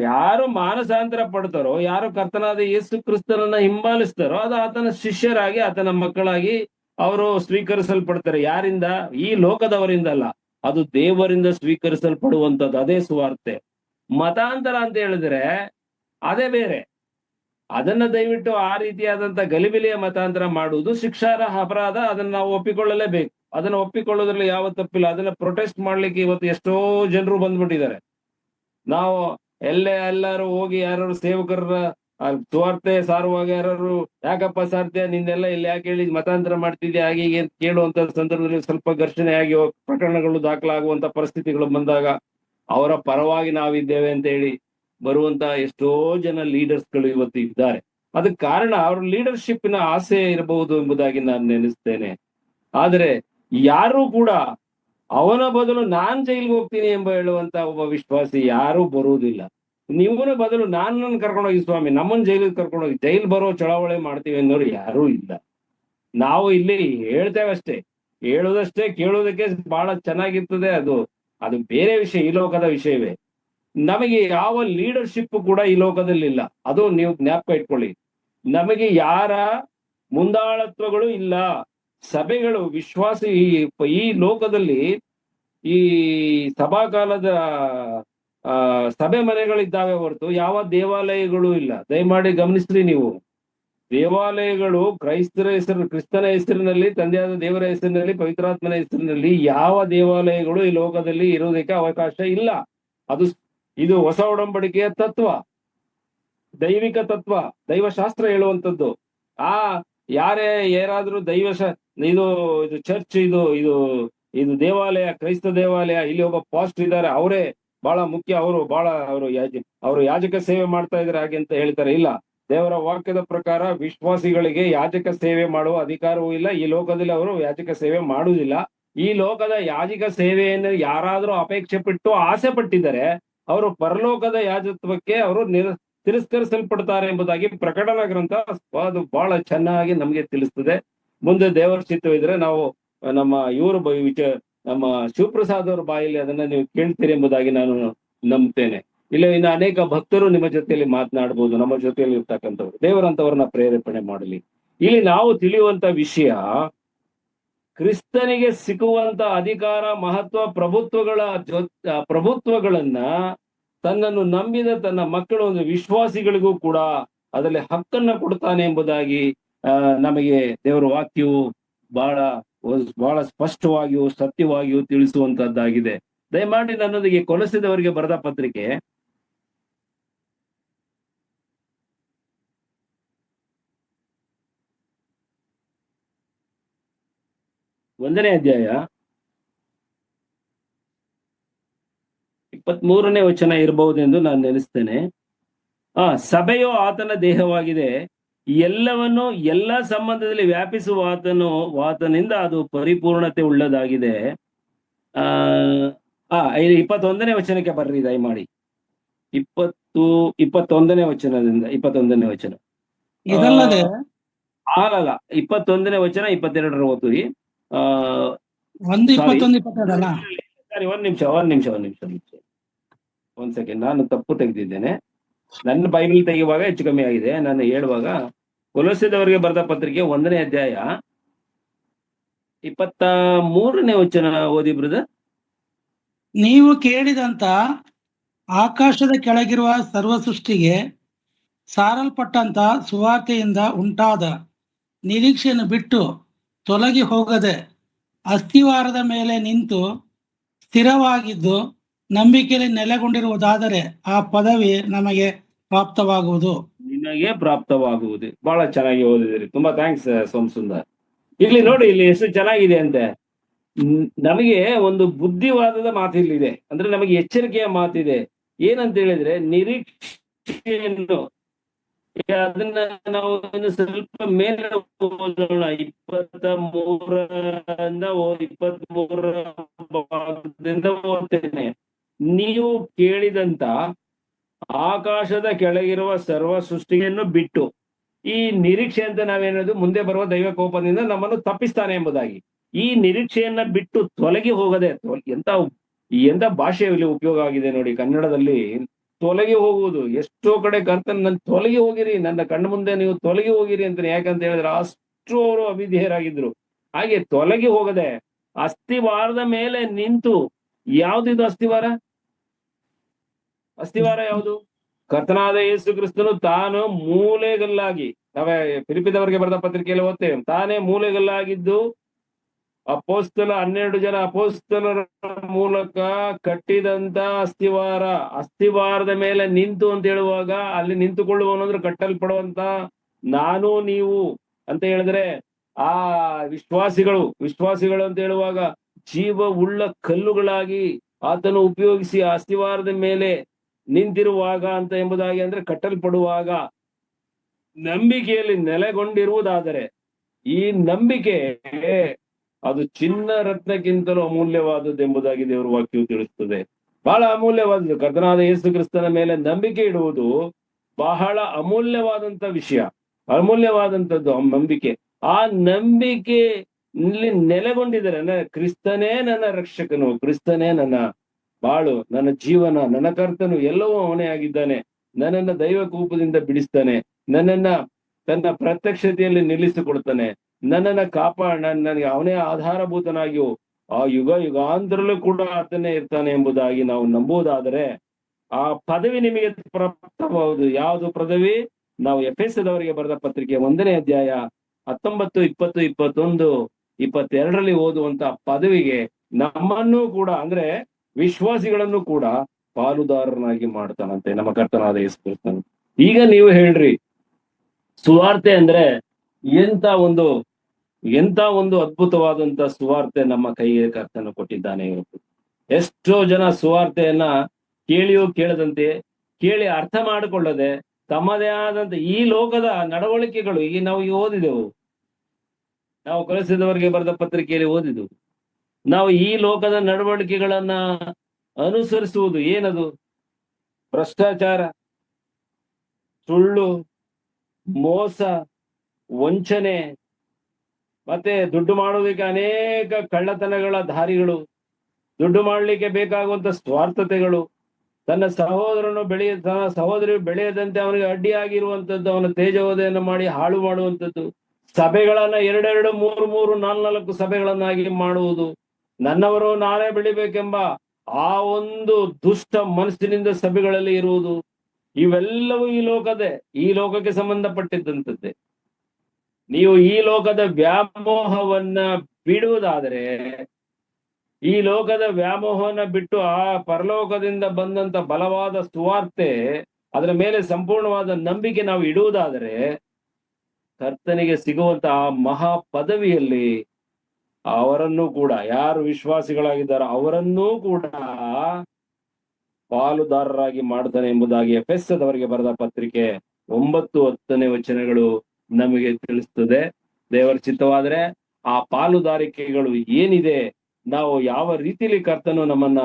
ಯಾರು ಮಾನಸಾಂತರ ಪಡ್ತಾರೋ, ಯಾರು ಕರ್ತನಾದ ಯೇಸು ಕ್ರಿಸ್ತನನ್ನ ಹಿಂಬಾಲಿಸ್ತಾರೋ, ಅದು ಆತನ ಶಿಷ್ಯರಾಗಿ, ಆತನ ಮಕ್ಕಳಾಗಿ ಅವರು ಸ್ವೀಕರಿಸಲ್ಪಡ್ತಾರೆ. ಯಾರಿಂದ? ಈ ಲೋಕದವರಿಂದ ಅಲ್ಲ, ಅದು ದೇವರಿಂದ ಸ್ವೀಕರಿಸಲ್ಪಡುವಂಥದ್ದು. ಅದೇ ಸುವಾರ್ತೆ. ಮತಾಂತರ ಅಂತ ಹೇಳಿದ್ರೆ ಅದೇ ಬೇರೆ. ಅದನ್ನ ದಯವಿಟ್ಟು ಆ ರೀತಿಯಾದಂತ ಗಲಿಬಿಲಿಯ ಮತಾಂತರ ಮಾಡುವುದು ಶಿಕ್ಷಾರ್ಹ ಅಪರಾಧ. ಅದನ್ನ ನಾವು ಒಪ್ಪಿಕೊಳ್ಳಲೇಬೇಕು. ಅದನ್ನ ಒಪ್ಪಿಕೊಳ್ಳೋದ್ರಲ್ಲಿ ಯಾವ ತಪ್ಪಿಲ್ಲ. ಅದನ್ನ ಪ್ರೊಟೆಸ್ಟ್ ಮಾಡ್ಲಿಕ್ಕೆ ಇವತ್ತು ಎಷ್ಟೋ ಜನರು ಬಂದ್ಬಿಟ್ಟಿದ್ದಾರೆ. ನಾವು ಎಲ್ಲರೂ ಹೋಗಿ ಯಾರು ಸೇವಕರ ಸುವಾರ್ತೆ ಸಾರುವಾಗ ಯಾರು ಯಾಕಪ್ಪ ಸಾರ್ತ್ಯ ನಿಂದೆಲ್ಲ ಇಲ್ಲಿ ಯಾಕೆ ಹೇಳಿ ಮತಾಂತರ ಮಾಡ್ತಿದ್ಯಾ ಹಾಗೆ ಹೀಗೆ ಅಂತ ಕೇಳುವಂತ ಸಂದರ್ಭದಲ್ಲಿ ಸ್ವಲ್ಪ ಘರ್ಷಣೆ ಆಗಿ ಪ್ರಕರಣಗಳು ದಾಖಲಾಗುವಂತ ಪರಿಸ್ಥಿತಿಗಳು ಬಂದಾಗ ಅವರ ಪರವಾಗಿ ನಾವಿದ್ದೇವೆ ಅಂತ ಹೇಳಿ ಬರುವಂತ ಎಷ್ಟೋ ಜನ ಲೀಡರ್ಸ್ಗಳು ಇವತ್ತು ಇದ್ದಾರೆ. ಅದಕ್ಕೆ ಕಾರಣ ಅವ್ರ ಲೀಡರ್ಶಿಪ್ನ ಆಸೆ ಇರಬಹುದು ಎಂಬುದಾಗಿ ನಾನು ನೆನೆಸ್ತೇನೆ. ಆದರೆ ಯಾರು ಕೂಡ ಅವನ ಬದಲು ನಾನ್ ಜೈಲ್ಗೆ ಹೋಗ್ತೀನಿ ಎಂಬ ಹೇಳುವಂತ ಒಬ್ಬ ವಿಶ್ವಾಸಿ ಯಾರೂ ಬರುವುದಿಲ್ಲ. ನೀವನ ಬದಲು ನನ್ನ ಕರ್ಕೊಂಡೋಗಿ ಸ್ವಾಮಿ, ನಮ್ಮನ್ನ ಜೈಲಿಗೆ ಕರ್ಕೊಂಡೋಗಿ, ಜೈಲ್ ಬರೋ ಚಳವಳಿ ಮಾಡ್ತೀವಿ ಅನ್ನೋರು ಯಾರೂ ಇಲ್ಲ. ನಾವು ಇಲ್ಲಿ ಹೇಳ್ತೇವೆ ಅಷ್ಟೇ, ಹೇಳೋದಷ್ಟೇ. ಕೇಳೋದಕ್ಕೆ ಬಹಳ ಚೆನ್ನಾಗಿರ್ತದೆ. ಅದು ಬೇರೆ ವಿಷಯ, ಈ ಲೋಕದ ವಿಷಯವೇ. ನಮಗೆ ಯಾವ ಲೀಡರ್ಶಿಪ್ ಕೂಡ ಈ ಲೋಕದಲ್ಲಿಲ್ಲ. ಅದು ನೀವು ಜ್ಞಾಪಕ ಇಟ್ಕೊಳ್ಳಿ. ನಮಗೆ ಯಾರ ಮುಂದಾಳತ್ವಗಳು ಇಲ್ಲ. ಸಭೆಗಳು ವಿಶ್ವಾಸಿ ಈ ಲೋಕದಲ್ಲಿ ಈ ಸಭಾಕಾಲದ ಸಭೆ ಮನೆಗಳಿದ್ದಾವೆ ಹೊರತು ಯಾವ ದೇವಾಲಯಗಳು ಇಲ್ಲ. ದಯಮಾಡಿ ಗಮನಿಸ್ರಿ ನೀವು. ದೇವಾಲಯಗಳು ಕ್ರಿಸ್ತನ ಹೆಸರಿನಲ್ಲಿ, ತಂದೆಯಾದ ದೇವರ ಹೆಸರಿನಲ್ಲಿ, ಪವಿತ್ರಾತ್ಮನ ಹೆಸರಿನಲ್ಲಿ ಯಾವ ದೇವಾಲಯಗಳು ಈ ಲೋಕದಲ್ಲಿ ಇರುವುದಕ್ಕೆ ಅವಕಾಶ ಇಲ್ಲ. ಇದು ಹೊಸ ಒಡಂಬಡಿಕೆಯ ತತ್ವ, ದೈವಿಕ ತತ್ವ, ದೈವಶಾಸ್ತ್ರ ಹೇಳುವಂಥದ್ದು. ಯಾರಾದ್ರೂ ಇದು ಚರ್ಚ್, ಇದು ದೇವಾಲಯ, ಕ್ರೈಸ್ತ ದೇವಾಲಯ, ಇಲ್ಲಿ ಒಬ್ಬ ಪಾಸ್ಟರ್ ಇದ್ದಾರೆ, ಅವರೇ ಬಹಳ ಮುಖ್ಯ, ಅವರು ಯಾಜಕ ಸೇವೆ ಮಾಡ್ತಾ ಇದ್ದಾರೆ ಹಾಗೆ ಅಂತ ಹೇಳ್ತಾರೆ. ಇಲ್ಲ, ದೇವರ ವಾಕ್ಯದ ಪ್ರಕಾರ ವಿಶ್ವಾಸಿಗಳಿಗೆ ಯಾಜಕ ಸೇವೆ ಮಾಡುವ ಅಧಿಕಾರವೂ ಇಲ್ಲ. ಈ ಲೋಕದಲ್ಲಿ ಅವರು ಯಾಜಕ ಸೇವೆ ಮಾಡುವುದಿಲ್ಲ. ಈ ಲೋಕದ ಯಾಜಕ ಸೇವೆಯನ್ನು ಯಾರಾದ್ರೂ ಅಪೇಕ್ಷೆ ಪಟ್ಟು ಆಸೆ ಪಟ್ಟಿದ್ದಾರೆ, ಅವರು ಪರಲೋಕದ ಯಾಜತ್ವಕ್ಕೆ ಅವರು ತಿರಸ್ಕರಿಸಲ್ಪಡ್ತಾರೆ ಎಂಬುದಾಗಿ ಪ್ರಕಟಣಾ ಗ್ರಂಥ ಅದು ಬಹಳ ಚೆನ್ನಾಗಿ ನಮ್ಗೆ ತಿಳಿಸ್ತದೆ. ಮುಂದೆ ದೇವರ ಚಿತ್ತವಿದ್ರೆ ನಾವು ನಮ್ಮ ಶಿವಪ್ರಸಾದ್ ಅವರ ಬಾಯಲ್ಲಿ ಅದನ್ನ ನೀವು ಕೇಳ್ತೀರಿ ಎಂಬುದಾಗಿ ನಾನು ನಂಬ್ತೇನೆ. ಇಲ್ಲ, ಇನ್ನು ಅನೇಕ ಭಕ್ತರು ನಿಮ್ಮ ಜೊತೆಯಲ್ಲಿ ಮಾತನಾಡಬಹುದು, ನಮ್ಮ ಜೊತೆಯಲ್ಲಿ ಇರ್ತಕ್ಕಂಥವ್ರು. ದೇವರಂತವ್ರನ್ನ ಪ್ರೇರೇಪಣೆ ಮಾಡಲಿ. ಇಲ್ಲಿ ನಾವು ತಿಳಿಯುವಂತ ವಿಷಯ, ಕ್ರಿಸ್ತನಿಗೆ ಸಿಕ್ಕುವಂತ ಅಧಿಕಾರ, ಮಹತ್ವ, ಪ್ರಭುತ್ವಗಳನ್ನ ತನ್ನನ್ನು ನಂಬಿದ ತನ್ನ ಮಕ್ಕಳು, ಒಂದು ವಿಶ್ವಾಸಿಗಳಿಗೂ ಕೂಡ ಅದರಲ್ಲಿ ಹಕ್ಕನ್ನ ಕೊಡ್ತಾನೆ ಎಂಬುದಾಗಿ ನಮಗೆ ದೇವರ ವಾಕ್ಯವು ಬಹಳ ಸ್ಪಷ್ಟವಾಗಿಯೂ ಸತ್ಯವಾಗಿಯೂ ತಿಳಿಸುವಂತದ್ದಾಗಿದೆ. ದಯಮಾಡಿ ನನ್ನೊಂದಿಗೆ ಕೊಲೊಸ್ಸೆದವರಿಗೆ ಬರೆದ ಪತ್ರಿಕೆ 1ನೇ ಅಧ್ಯಾಯ 23ನೇ ವಚನ ಇರಬಹುದೆಂದು ನಾನು ನೆನೆಸ್ತೇನೆ. ಸಭೆಯು ಆತನ ದೇಹವಾಗಿದೆ, ಎಲ್ಲವನ್ನು ಎಲ್ಲ ಸಂಬಂಧದಲ್ಲಿ ವ್ಯಾಪಿಸುವ ಆತನಿಂದ ಅದು ಪರಿಪೂರ್ಣತೆ ಉಳ್ಳದಾಗಿದೆ. 21ನೇ ವಚನಕ್ಕೆ ಬರ್ರಿ ದಯಮಾಡಿ. 21ನೇ ವಚನದಿಂದ 21ನೇ ವಚನ ಇದಲ್ಲದೆ 21ನೇ ವಚನ 22ರ ಓದ್ತೀವಿ. ಸರಿ, ಒಂದ್ ಸೆಕೆಂಡ್, ನಾನು ತಪ್ಪು ತೆಗೆದಿದ್ದೇನೆ. ನನ್ನ ಬೈಬಲ್ ತೆಗೆಯುವಾಗ ಹೆಚ್ಚು ಕಮ್ಮಿ ಆಗಿದೆ. ನಾನು ಹೇಳುವಾಗ ಕೊಲೊಸ್ಸೆದವರಿಗೆ ಬರೆದ ಪತ್ರಿಕೆ 1ನೇ ಅಧ್ಯಾಯ 23ನೇ ವಚನ ಓದಿ ಬ್ರದರ್. ನೀವು ಕೇಳಿದಂತ ಆಕಾಶದ ಕೆಳಗಿರುವ ಸರ್ವ ಸೃಷ್ಟಿಗೆ ಸಾರಲ್ಪಟ್ಟಂತ ಸುವಾರ್ತೆಯಿಂದ ಉಂಟಾದ ನಿರೀಕ್ಷೆಯನ್ನು ಬಿಟ್ಟು ತೊಲಗಿ ಹೋಗದೆ ಅಸ್ಥಿವಾರದ ಮೇಲೆ ನಿಂತು ಸ್ಥಿರವಾಗಿದ್ದು ನಂಬಿಕೆಯಲ್ಲಿ ನೆಲೆಗೊಂಡಿರುವುದಾದರೆ ಆ ಪದವಿ ನಮಗೆ ಪ್ರಾಪ್ತವಾಗುವುದು. ನಿನಗೆ ಪ್ರಾಪ್ತವಾಗುವುದು. ಬಹಳ ಚೆನ್ನಾಗಿ ಓದಿದಿರಿ, ತುಂಬಾ ಥ್ಯಾಂಕ್ಸ್ ಸೋಮಸುಂದರ್. ಇಲ್ಲಿ ನೋಡಿ, ಇಲ್ಲಿ ಎಷ್ಟು ಚೆನ್ನಾಗಿದೆ ಅಂತೆ. ನಮಗೆ ಒಂದು ಬುದ್ಧಿವಾದದ ಮಾತಿಲ್ಲಿದೆ, ಅಂದ್ರೆ ನಮಗೆ ಎಚ್ಚರಿಕೆಯ ಮಾತಿದೆ. ಏನಂತ ಹೇಳಿದ್ರೆ, ನಿರೀಕ್ಷೆಯನ್ನು ಅದನ್ನ ನಾವು ಇನ್ನು ಸ್ವಲ್ಪ ಮೇಲೆ ಓದೋಣ. 23ರಿಂದ ಓದ್ತೇನೆ. ನೀವು ಕೇಳಿದಂತ ಆಕಾಶದ ಕೆಳಗಿರುವ ಸರ್ವ ಸೃಷ್ಟಿಯನ್ನು ಬಿಟ್ಟು, ಈ ನಿರೀಕ್ಷೆ ಅಂತ ನಾವೇನದು ಮುಂದೆ ಬರುವ ದೈವ ಕೋಪದಿಂದ ನಮ್ಮನ್ನು ತಪ್ಪಿಸ್ತಾನೆ ಎಂಬುದಾಗಿ, ಈ ನಿರೀಕ್ಷೆಯನ್ನ ಬಿಟ್ಟು ತೊಲಗಿ ಹೋಗದೆ, ಎಂತ ಎಂತ ಭಾಷೆ ಇಲ್ಲಿ ಉಪಯೋಗ ಆಗಿದೆ ನೋಡಿ ಕನ್ನಡದಲ್ಲಿ. ತೊಲಗಿ ಹೋಗುವುದು, ಎಷ್ಟೋ ಕಡೆ ಕರ್ತನ್ ನನ್ ತೊಲಗಿ ಹೋಗಿರಿ, ನನ್ನ ಕಣ್ಣು ಮುಂದೆ ನೀವು ತೊಲಗಿ ಹೋಗಿರಿ ಅಂತಾನೆ. ಯಾಕಂತ ಹೇಳಿದ್ರೆ ಅಷ್ಟು ಅವರು ಅವಿಧೇಯರಾಗಿದ್ರು. ಹಾಗೆ ತೊಲಗಿ ಹೋಗದೆ ಅಸ್ಥಿವಾರದ ಮೇಲೆ ನಿಂತು, ಯಾವ್ದಿದು ಅಸ್ಥಿವಾರ? ಅಸ್ಥಿವಾರ ಯಾವುದು? ಕರ್ತನಾದ ಯೇಸು ಕ್ರಿಸ್ತನು ತಾನು ಮೂಲೆಗಲ್ಲಾಗಿ, ನಾವೇ ಫಿಲಿಪ್ಪಿದವರಿಗೆ ಬರೆದ ಪತ್ರಿಕೆಯಲ್ಲಿ ಓದ್ತೇವೆ, ತಾನೇ ಮೂಲೆಗಲ್ಲಾಗಿದ್ದು ಅಪೋಸ್ತಲ 12 ಜನ ಅಪೋಸ್ತಲರ ಮೂಲಕ ಕಟ್ಟಿದಂತ ಅಸ್ಥಿವಾರದ ಮೇಲೆ ನಿಂತು ಅಂತ ಹೇಳುವಾಗ, ಅಲ್ಲಿ ನಿಂತುಕೊಳ್ಳುವನು ಅಂದ್ರೆ ಕಟ್ಟಲ್ಪಡುವಂತ ನಾನು ನೀವು ಅಂತ ಹೇಳಿದ್ರೆ, ಆ ವಿಶ್ವಾಸಿಗಳು ಅಂತ ಹೇಳುವಾಗ ಜೀವ ಉಳ್ಳ ಕಲ್ಲುಗಳಾಗಿ ಆತನು ಉಪಯೋಗಿಸಿ ಅಸ್ಥಿವಾರದ ಮೇಲೆ ನಿಂತಿರುವಾಗ ಅಂತ ಎಂಬುದಾಗಿ, ಅಂದ್ರೆ ಕಟ್ಟಲ್ಪಡುವಾಗ ನಂಬಿಕೆಯಲ್ಲಿ ನೆಲೆಗೊಂಡಿರುವುದಾದರೆ, ಈ ನಂಬಿಕೆ ಅದು ಚಿನ್ನ ರತ್ನಕ್ಕಿಂತಲೂ ಅಮೂಲ್ಯವಾದದ್ದು ಎಂಬುದಾಗಿ ದೇವರ ವಾಕ್ಯವು ತಿಳಿಸುತ್ತದೆ. ಬಹಳ ಅಮೂಲ್ಯವಾದದ್ದು. ಕರ್ತನಾದ ಯೇಸು ಕ್ರಿಸ್ತನ ಮೇಲೆ ನಂಬಿಕೆ ಇಡುವುದು ಬಹಳ ಅಮೂಲ್ಯವಾದಂತ ವಿಷಯ, ಅಮೂಲ್ಯವಾದಂತದ್ದು ನಂಬಿಕೆ. ಆ ನಂಬಿಕೆ ಇಲ್ಲಿ ನೆಲೆಗೊಂಡಿದ್ದಾರೆ. ಕ್ರಿಸ್ತನೇ ನನ್ನ ರಕ್ಷಕನು, ಕ್ರಿಸ್ತನೇ ನನ್ನ ಬಾಳು, ನನ್ನ ಜೀವನ, ನನ್ನ ಕರ್ತನು, ಎಲ್ಲವೂ ಅವನೇ ಆಗಿದ್ದಾನೆ. ನನ್ನನ್ನ ದೈವ ಕೂಪದಿಂದ ಬಿಡಿಸ್ತಾನೆ, ನನ್ನನ್ನ ತನ್ನ ಪ್ರತ್ಯಕ್ಷತೆಯಲ್ಲಿ ನಿಲ್ಲಿಸಿಕೊಡ್ತಾನೆ, ನನ್ನನ್ನ ನನಗೆ ಅವನೇ ಆಧಾರಭೂತನಾಗಿಯೂ ಆ ಯುಗಾಂತರಲ್ಲೂ ಕೂಡ ಆತನೇ ಇರ್ತಾನೆ ಎಂಬುದಾಗಿ ನಾವು ನಂಬುವುದಾದರೆ ಆ ಪದವಿ ನಿಮಗೆ ಪ್ರಾಪ್ತವಾಗುವುದು. ಯಾವುದು ಪದವಿ? ನಾವು ಎಫೆಸದವರಿಗೆ ಬರೆದ ಪತ್ರಿಕೆ 1ನೇ ಅಧ್ಯಾಯ 19, 20, 21, 22ರಲ್ಲಿ ಓದುವಂತ ಪದವಿಗೆ ನಮ್ಮನ್ನು ಕೂಡ, ಅಂದ್ರೆ ವಿಶ್ವಾಸಿಗಳನ್ನು ಕೂಡ ಪಾಲುದಾರನಾಗಿ ಮಾಡ್ತಾನಂತೆ ನಮ್ಮ ಕರ್ತನಾದ ಯೇಸು ಕ್ರಿಸ್ತನು. ಈಗ ನೀವು ಹೇಳ್ರಿ, ಸುವಾರ್ತೆ ಅಂದ್ರೆ ಎಂತ ಒಂದು ಅದ್ಭುತವಾದಂತ ಸುವಾರ್ತೆ ನಮ್ಮ ಕೈಗೆ ಕರ್ತನು ಕೊಟ್ಟಿದ್ದಾನೆ. ಎಷ್ಟೋ ಜನ ಸುವಾರ್ತೆಯನ್ನ ಕೇಳಿಯೂ ಕೇಳದಂತೆ, ಕೇಳಿ ಅರ್ಥ ಮಾಡಿಕೊಳ್ಳದೆ ತಮ್ಮದೇ ಆದಂತ ಈ ಲೋಕದ ನಡವಳಿಕೆಗಳು, ಈಗ ನಾವು ಓದಿದೆವು, ನಾವು ಕಲಿಸಿದವರಿಗೆ ಬರೆದ ಪತ್ರಿಕೆಯಲ್ಲಿ ಓದಿದೆವು, ನಾವು ಈ ಲೋಕದ ನಡವಳಿಕೆಗಳನ್ನ ಅನುಸರಿಸುವುದು ಏನದು? ಭ್ರಷ್ಟಾಚಾರ, ಸುಳ್ಳು, ಮೋಸ, ವಂಚನೆ, ಮತ್ತೆ ದುಡ್ಡು ಮಾಡುವುದಕ್ಕೆ ಅನೇಕ ಕಳ್ಳತನಗಳ ದಾರಿಗಳು, ದುಡ್ಡು ಮಾಡಲಿಕ್ಕೆ ಬೇಕಾಗುವಂತ ಸ್ವಾರ್ಥತೆಗಳು, ತನ್ನ ಸಹೋದರಿ ಬೆಳೆಯದಂತೆ ಅವನಿಗೆ ಅಡ್ಡಿಯಾಗಿರುವಂತದ್ದು, ಅವನ ತೇಜೋದಯನ್ನು ಮಾಡಿ ಹಾಳು ಮಾಡುವಂಥದ್ದು, ಸಭೆಗಳನ್ನ 2, 3, 4 ಸಭೆಗಳನ್ನಾಗಿ ಮಾಡುವುದು, ನನ್ನವರು ನಾನೇ ಬೆಳಿಬೇಕೆಂಬ ಆ ಒಂದು ದುಷ್ಟ ಮನಸ್ಸಿನಿಂದ ಸಭೆಗಳಲ್ಲಿ ಇರುವುದು, ಇವೆಲ್ಲವೂ ಈ ಲೋಕಕ್ಕೆ ಸಂಬಂಧಪಟ್ಟಿದ್ದಂಥದ್ದೇ. ನೀವು ಈ ಲೋಕದ ವ್ಯಾಮೋಹವನ್ನ ಬಿಡುವುದಾದರೆ, ಈ ಲೋಕದ ವ್ಯಾಮೋಹವನ್ನ ಬಿಟ್ಟು ಆ ಪರಲೋಕದಿಂದ ಬಂದಂತ ಬಲವಾದ ಸುವಾರ್ತೆ, ಅದರ ಮೇಲೆ ಸಂಪೂರ್ಣವಾದ ನಂಬಿಕೆ ನಾವು ಇಡುವುದಾದರೆ, ಕರ್ತನಿಗೆ ಸಿಗುವಂತ ಆ ಮಹಾ ಪದವಿಯಲ್ಲಿ ಅವರನ್ನೂ ಕೂಡ, ಯಾರು ವಿಶ್ವಾಸಿಗಳಾಗಿದ್ದಾರೋ ಅವರನ್ನೂ ಕೂಡ ಪಾಲುದಾರರಾಗಿ ಮಾಡ್ತಾನೆ ಎಂಬುದಾಗಿ ಎಫೆಸದವರಿಗೆ ಬರೆದ ಪತ್ರಿಕೆ 9, 10ನೇ ವಚನಗಳು ನಮಗೆ ತಿಳಿಸ್ತದೆ. ದೇವರ ಚಿತ್ತವಾದ್ರೆ ಆ ಪಾಲುದಾರಿಕೆಗಳು ಏನಿದೆ, ನಾವು ಯಾವ ರೀತಿಯಲ್ಲಿ ಕರ್ತನು ನಮ್ಮನ್ನ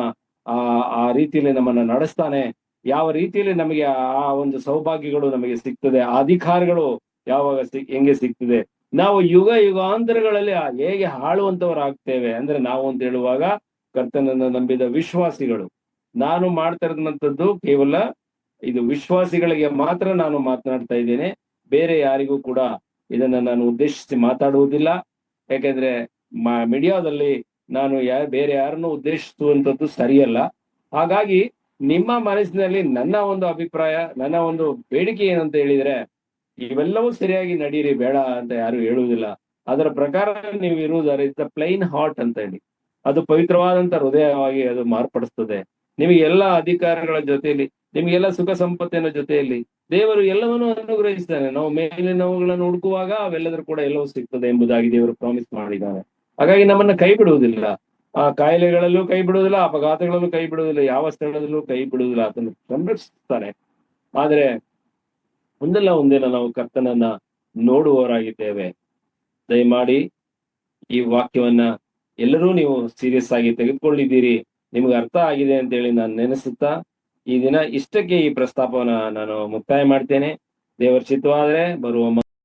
ಆ ರೀತಿಯಲ್ಲಿ ನಮ್ಮನ್ನ ನಡೆಸ್ತಾನೆ, ಯಾವ ರೀತಿಯಲ್ಲಿ ನಮಗೆ ಆ ಒಂದು ಸೌಭಾಗ್ಯಗಳು ನಮಗೆ ಸಿಗ್ತದೆ, ಆ ಅಧಿಕಾರಗಳು ಯಾವಾಗ ಹೆಂಗೆ ಸಿಗ್ತದೆ, ನಾವು ಯುಗಾಂತರಗಳಲ್ಲಿ ಹೇಗೆ ಹಾಳುವಂತವರಾಗ್ತೇವೆ ಅಂದ್ರೆ, ನಾವು ಅಂತ ಹೇಳುವಾಗ ಕರ್ತನನ್ನು ನಂಬಿದ ವಿಶ್ವಾಸಿಗಳು. ನಾನು ಮಾಡ್ತಾ ಇರೋದಂಥದ್ದು ಕೇವಲ ಇದು ವಿಶ್ವಾಸಿಗಳಿಗೆ ಮಾತ್ರ ನಾನು ಮಾತನಾಡ್ತಾ ಇದ್ದೇನೆ, ಬೇರೆ ಯಾರಿಗೂ ಕೂಡ ಇದನ್ನ ನಾನು ಉದ್ದೇಶಿಸಿ ಮಾತಾಡುವುದಿಲ್ಲ. ಯಾಕೆಂದ್ರೆ ಮೀಡಿಯಾದಲ್ಲಿ ನಾನು ಬೇರೆ ಯಾರನ್ನು ಉದ್ದೇಶಿಸುವಂಥದ್ದು ಸರಿಯಲ್ಲ. ಹಾಗಾಗಿ ನಿಮ್ಮ ಮನಸ್ಸಿನಲ್ಲಿ ನನ್ನ ಒಂದು ಅಭಿಪ್ರಾಯ, ನನ್ನ ಒಂದು ಬೇಡಿಕೆ ಏನಂತ ಹೇಳಿದ್ರೆ, ಇವೆಲ್ಲವೂ ಸರಿಯಾಗಿ ನಡೀರಿ, ಬೇಡ ಅಂತ ಯಾರು ಹೇಳುವುದಿಲ್ಲ. ಅದರ ಪ್ರಕಾರ ನೀವು ಇರುವುದಾರೆ, ಇಟ್ಸ್ ಪ್ಲೈನ್ ಹಾರ್ಟ್ ಅಂತ ಹೇಳಿ, ಅದು ಪವಿತ್ರವಾದಂತ ಹೃದಯವಾಗಿ ಅದು ಮಾರ್ಪಡಿಸ್ತದೆ. ನಿಮಗೆ ಎಲ್ಲ ಅಧಿಕಾರಗಳ ಜೊತೆಯಲ್ಲಿ, ನಿಮಗೆಲ್ಲ ಸುಖ ಸಂಪತ್ತಿನ ಜೊತೆಯಲ್ಲಿ ದೇವರು ಎಲ್ಲವನ್ನೂ ಅನುಗ್ರಹಿಸ್ತಾನೆ. ನಾವು ಮೇಲಿನವುಗಳನ್ನು ಹುಡುಕುವಾಗ ಅವೆಲ್ಲದರೂ ಕೂಡ ಎಲ್ಲವೂ ಸಿಗ್ತದೆ ಎಂಬುದಾಗಿ ದೇವರು ಪ್ರಾಮಿಸ್ ಮಾಡಿದ್ದಾನೆ. ಹಾಗಾಗಿ ನಮ್ಮನ್ನ ಕೈ ಬಿಡುವುದಿಲ್ಲ, ಆ ಕಾಯಿಲೆಗಳಲ್ಲೂ ಕೈ ಬಿಡುವುದಿಲ್ಲ, ಅಪಘಾತಗಳಲ್ಲೂ ಕೈ ಬಿಡುವುದಿಲ್ಲ, ಯಾವ ಸ್ಥಳದಲ್ಲೂ ಕೈ ಬಿಡುವುದಿಲ್ಲ, ಅದನ್ನು ಸಂರಕ್ಷಿಸ್ತಾನೆ. ಆದ್ರೆ ಒಂದಲ್ಲ ಒಂದಿನ ನಾವು ಕರ್ತನನ್ನ ನೋಡುವವರಾಗಿದ್ದೇವೆ. ದಯಮಾಡಿ ಈ ವಾಕ್ಯವನ್ನ ಎಲ್ಲರೂ ನೀವು ಸೀರಿಯಸ್ ಆಗಿ ತೆಗೆದುಕೊಂಡಿದ್ದೀರಿ, ನಿಮ್ಗೆ ಅರ್ಥ ಆಗಿದೆ ಅಂತ ಹೇಳಿ ನಾನು ನೆನೆಸುತ್ತಾ ಈ ದಿನ ಇಷ್ಟಕ್ಕೆ ಈ ಪ್ರಸ್ತಾಪವನ್ನ ನಾನು ಮುಕ್ತಾಯ ಮಾಡ್ತೇನೆ. ದೇವರ ಚಿತ್ತವಾದ್ರೆ ಬರುವ